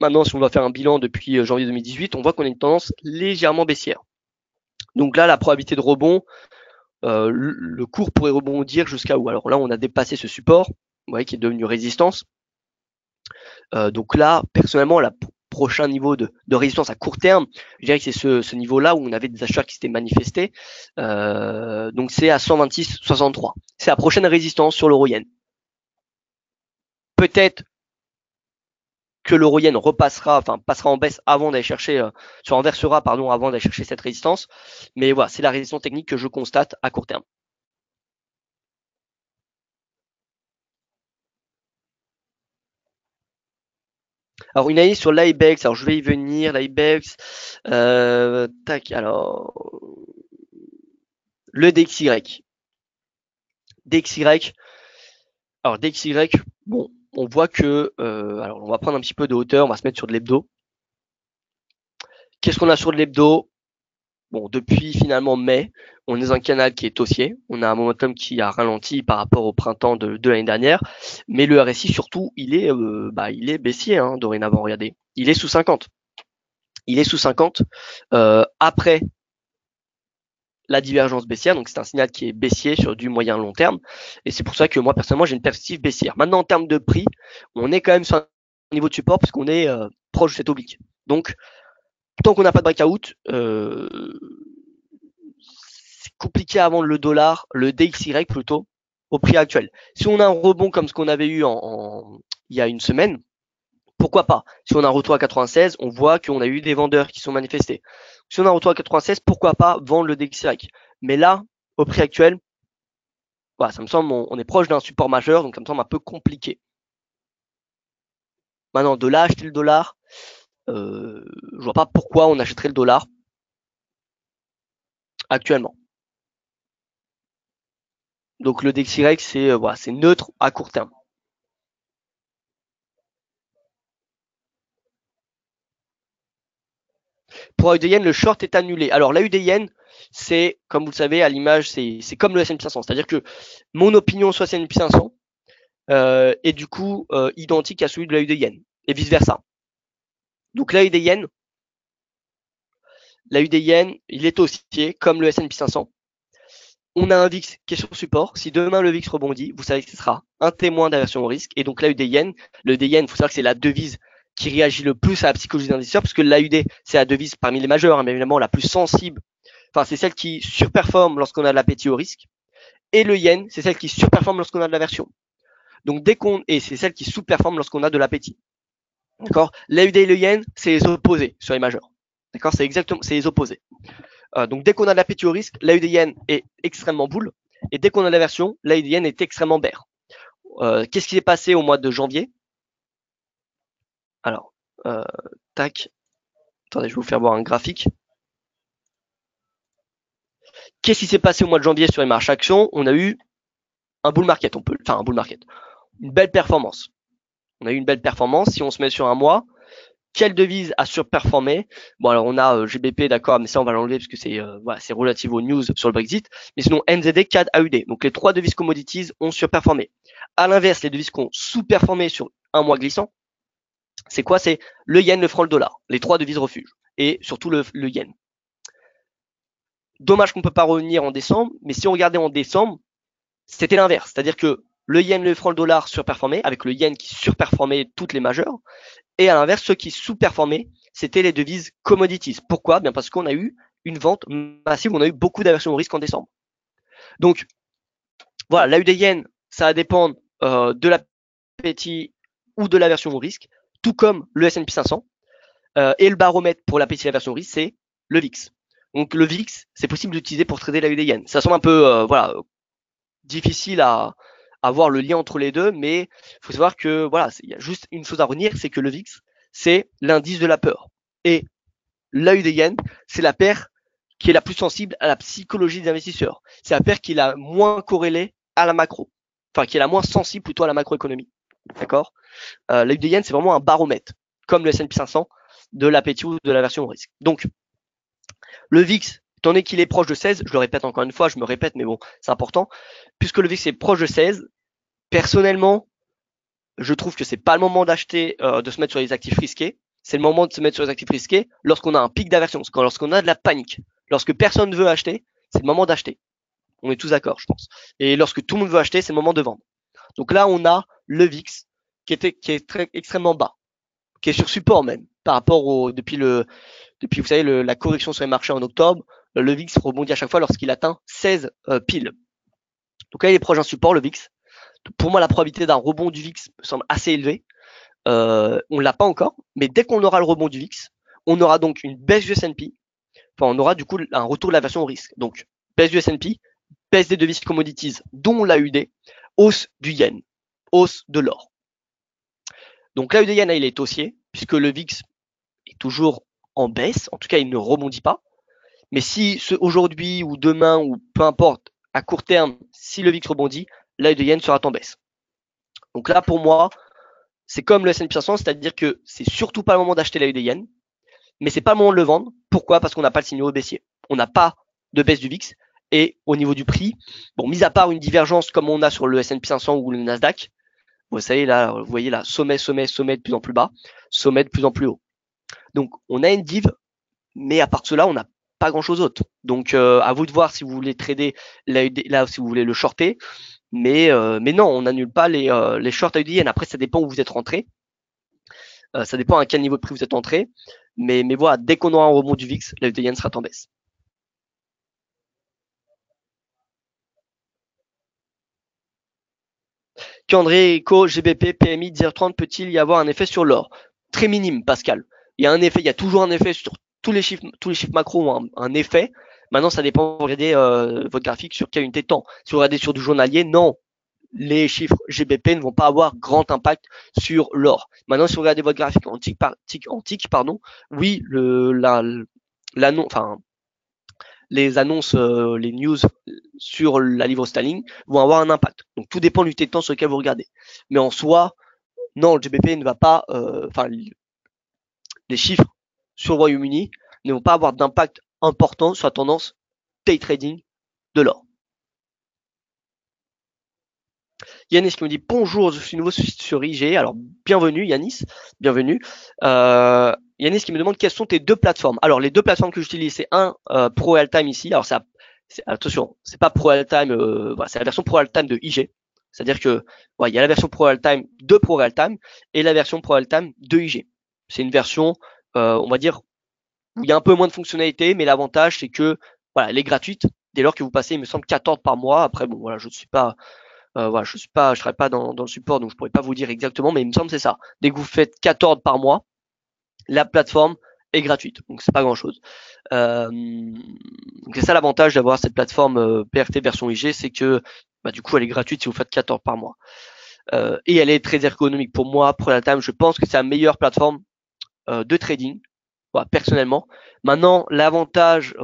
Maintenant, si on va faire un bilan depuis janvier 2018, on voit qu'on a une tendance légèrement baissière. Donc là, la probabilité de rebond, le cours pourrait rebondir jusqu'à où? Alors là, on a dépassé ce support, vous voyez, qui est devenu résistance. Donc là, personnellement, le prochain niveau de résistance à court terme, je dirais que c'est ce niveau-là où on avait des acheteurs qui s'étaient manifestés. Donc c'est à 126,63. C'est la prochaine résistance sur l'euro-yen. Peut-être que l'euro-yen passera en baisse avant d'aller chercher, se renversera, pardon, avant d'aller chercher cette résistance. Mais voilà, c'est la résistance technique que je constate à court terme. Alors une analyse sur l'IBEX, alors je vais y venir, l'IBEX, tac, alors le DXY. DXY, alors DXY, bon, on voit que, alors on va prendre un petit peu de hauteur, on va se mettre sur de l'hebdo. Qu'est-ce qu'on a sur de l'hebdo? Bon, depuis finalement mai, on est dans un canal qui est haussier. On a un momentum qui a ralenti par rapport au printemps de l'année dernière. Mais le RSI, surtout, il est baissier, hein, dorénavant. Regardez. Il est sous 50. Il est sous 50. Après la divergence baissière, donc c'est un signal qui est baissier sur du moyen long terme. Et c'est pour ça que moi, personnellement, j'ai une perspective baissière. Maintenant, en termes de prix, on est quand même sur un niveau de support parce qu'on est proche de cet oblique. Donc, tant qu'on n'a pas de breakout, c'est compliqué à vendre le dollar, le DXY plutôt, au prix actuel. Si on a un rebond comme ce qu'on avait eu il y a une semaine, pourquoi pas? Si on a un retour à 96, on voit qu'on a eu des vendeurs qui sont manifestés. Si on a un retour à 96, pourquoi pas vendre le DXY? Mais là, au prix actuel, voilà, ça me semble, on est proche d'un support majeur, donc ça me semble un peu compliqué. Maintenant, de là acheter le dollar, je vois pas pourquoi on achèterait le dollar actuellement. Donc le DXY, c'est neutre à court terme. Pour AUD-Yen, le short est annulé. Alors l'AUD-Yen, c'est, comme vous le savez, à l'image, c'est comme le S&P 500. C'est-à-dire que mon opinion sur le S&P 500 est du coup identique à celui de l'AUD-Yen et vice-versa. Donc l'AUD-Yen, il est haussier comme le S&P 500. On a un VIX qui est sur support. Si demain le VIX rebondit, vous savez que ce sera un témoin d'aversion au risque. Et donc l'AUD-Yen, le DYN, il faut savoir que c'est la devise qui réagit le plus à la psychologie des investisseurs, parce que l'AUD, c'est la devise parmi les majeures, hein, mais évidemment la plus sensible. Enfin, c'est celle qui surperforme lorsqu'on a de l'appétit au risque. Et le yen, c'est celle qui surperforme lorsqu'on a de l'aversion. Donc et c'est celle qui sous-performe lorsqu'on a de l'appétit. D'accord? L'AUD et le yen, c'est les opposés sur les majeurs. D'accord? C'est les opposés. Donc dès qu'on a de l'appétit au risque, l'AUD yen est extrêmement bull. Et dès qu'on a de l'aversion, l'AUD yen est extrêmement bear. Qu'est-ce qui s'est passé au mois de janvier? Alors, tac. Attendez, je vais vous faire voir un graphique. Qu'est-ce qui s'est passé au mois de janvier sur les marchés actions? On a eu un bull market, un bull market. Une belle performance. On a eu une belle performance. Si on se met sur un mois, quelle devise a surperformé? Bon, alors on a GBP, d'accord, mais ça on va l'enlever parce que c'est relatif aux news sur le Brexit. Mais sinon, NZD, CAD, AUD. Donc les trois devises commodities ont surperformé. À l'inverse, les devises qui ont sous-performé sur un mois glissant, c'est quoi? C'est le yen, le franc, le dollar. Les trois devises refuge. Et surtout le yen. Dommage qu'on ne peut pas revenir en décembre, mais si on regardait en décembre, c'était l'inverse. C'est-à-dire que le yen, le franc, le dollar surperformaient, avec le yen qui surperformait toutes les majeures. Et à l'inverse, ceux qui sous-performaient, c'était les devises commodities. Pourquoi? Bien parce qu'on a eu une vente massive, on a eu beaucoup d'aversion au risque en décembre. Donc, voilà, l'AUD yen, ça va dépendre de l'appétit ou de l'aversion au risque, tout comme le S&P 500. Et le baromètre pour l'appétit et l'aversion au risque, c'est le VIX. Donc le VIX, c'est possible d'utiliser pour trader l'AUD yen. Ça semble un peu difficile à voir le lien entre les deux, mais il faut savoir que il y a juste une chose à retenir, c'est que le VIX, c'est l'indice de la peur. Et l'AUD yen, c'est la paire qui est la plus sensible à la psychologie des investisseurs. C'est la paire qui est la moins corrélée à la macro. Enfin, qui est la moins sensible plutôt à la macroéconomie. D'accord? L'AUD yen, c'est vraiment un baromètre, comme le S&P 500, de l'appétit ou de l'aversion au risque. Donc, le VIX, étant donné qu'il est proche de 16, je le répète encore une fois, je me répète, mais bon, c'est important, puisque le VIX est proche de 16, personnellement, je trouve que c'est pas le moment d'acheter, de se mettre sur les actifs risqués. C'est le moment de se mettre sur les actifs risqués lorsqu'on a un pic d'aversion, lorsqu'on a de la panique, lorsque personne ne veut acheter, c'est le moment d'acheter. On est tous d'accord, je pense. Et lorsque tout le monde veut acheter, c'est le moment de vendre. Donc là, on a le VIX qui est extrêmement bas, qui est sur support même, par rapport depuis vous savez, la correction sur les marchés en octobre, le VIX rebondit à chaque fois lorsqu'il atteint 16 piles. Donc là, il est proche d'un support, le VIX. Pour moi, la probabilité d'un rebond du VIX me semble assez élevée. On l'a pas encore, mais dès qu'on aura le rebond du VIX, on aura donc une baisse du S&P. Enfin, on aura du coup un retour de la version au risque. Donc, baisse du S&P, baisse des devises commodities, dont l'AUD, hausse du yen, hausse de l'or. Donc l'AUD yen, il est haussier. puisque le VIX est toujours en baisse, en tout cas il ne rebondit pas. Mais si aujourd'hui ou demain ou peu importe, à court terme, si le VIX rebondit, l'œil de yen sera en baisse. Donc là, pour moi, c'est comme le S&P 500, c'est-à-dire que c'est surtout pas le moment d'acheter l'œil de yen, mais c'est pas le moment de le vendre. Pourquoi? Parce qu'on n'a pas le signal baissier. On n'a pas de baisse du VIX. Et au niveau du prix, bon, mis à part une divergence comme on a sur le S&P 500 ou le Nasdaq, vous savez là, vous voyez là, sommet, sommet, sommet de plus en plus bas, sommet de plus en plus haut. Donc on a une div, mais à part cela, on n'a pas grand chose d'autre. Donc à vous de voir si vous voulez trader là, si vous voulez le shorter. Mais non, on n'annule pas les shorts à UDN. Après, ça dépend où vous êtes rentré. Ça dépend à quel niveau de prix vous êtes entré. Mais voilà, dès qu'on aura un rebond du VIX, la UDN sera en baisse. Qu'André, Eco, GBP, PMI, DIR30 peut-il y avoir un effet sur l'or? Très minime, Pascal. Il y a un effet, il y a toujours un effet sur tous les chiffres macro ont un effet. Maintenant, ça dépend. Vous regardez votre graphique sur quelle unité de temps. Si vous regardez sur du journalier, non, les chiffres GBP ne vont pas avoir grand impact sur l'or. Maintenant, si vous regardez votre graphique en tick, oui, les annonces, les news sur la livre sterling vont avoir un impact. Donc tout dépend du temps sur lequel vous regardez. Mais en soi, non, le GBP ne va pas, les chiffres sur le Royaume-Uni ne vont pas avoir d'impact important sur la tendance day trading de l'or. Yanis qui me dit bonjour, je suis nouveau sur IG. Alors bienvenue Yanis, bienvenue. Yanis qui me demande quelles sont tes deux plateformes. Alors les deux plateformes que j'utilise, c'est un Pro Realtime ici. Alors attention, c'est pas Pro Realtime, voilà, c'est la version Pro Realtime de IG. C'est-à-dire que il y a la version Pro Realtime de Pro Realtime et la version Pro Realtime de IG. C'est une version, on va dire, où il y a un peu moins de fonctionnalités, mais l'avantage c'est que voilà, elle est gratuite dès lors que vous passez, il me semble, 4 ordres par mois. Après, bon voilà, je ne suis pas voilà, je serai pas dans le support, donc je pourrais pas vous dire exactement, mais il me semble que c'est ça. Dès que vous faites 4 ordres par mois, la plateforme est gratuite, donc c'est pas grand chose. Donc c'est ça l'avantage d'avoir cette plateforme PRT version IG, c'est que du coup elle est gratuite si vous faites 4 ordres par mois. Et elle est très ergonomique pour moi. Pour la time, je pense que c'est la meilleure plateforme de trading, voilà, personnellement. Maintenant, l'avantage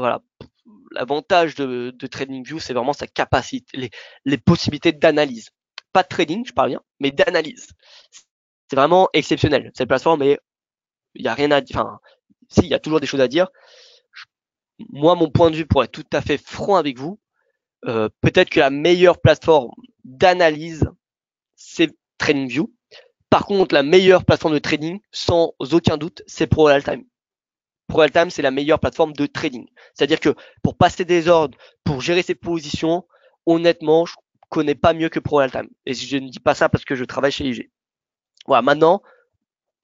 de TradingView, c'est vraiment sa capacité, les possibilités d'analyse. Pas de trading, je parle bien, mais d'analyse. C'est vraiment exceptionnel, cette plateforme, mais il n'y a rien à dire. Enfin, si, il y a toujours des choses à dire. Moi, mon point de vue, pour être tout à fait franc avec vous, peut-être que la meilleure plateforme d'analyse, c'est TradingView. Par contre, la meilleure plateforme de trading, sans aucun doute, c'est Pro Realtime. Pro Realtime, c'est la meilleure plateforme de trading. C'est-à-dire que pour passer des ordres, pour gérer ses positions, honnêtement, je connais pas mieux que Pro Realtime. Et je ne dis pas ça parce que je travaille chez IG. Voilà, maintenant,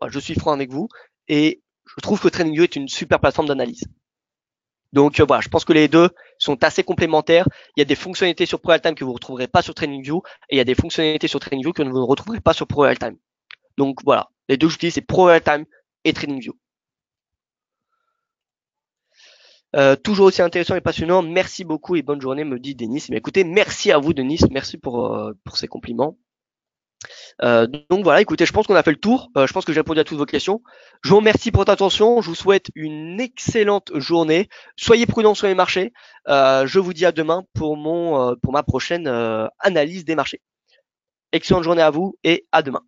je suis franc avec vous et je trouve que TradingView est une super plateforme d'analyse. Donc voilà, je pense que les deux sont assez complémentaires. Il y a des fonctionnalités sur Pro Realtime que vous ne retrouverez pas sur TradingView et il y a des fonctionnalités sur TradingView que vous ne retrouverez pas sur Pro Realtime. Donc voilà, les deux que j'utilise, c'est Pro Realtime et TradingView. Toujours aussi intéressant et passionnant. Merci beaucoup et bonne journée, me dit Denis. Mais écoutez, merci à vous, Denis. Merci pour ces compliments. Donc voilà, écoutez, je pense qu'on a fait le tour. Je pense que j'ai répondu à toutes vos questions. Je vous remercie pour votre attention. Je vous souhaite une excellente journée. Soyez prudents sur les marchés. Je vous dis à demain pour ma prochaine analyse des marchés. Excellente journée à vous et à demain.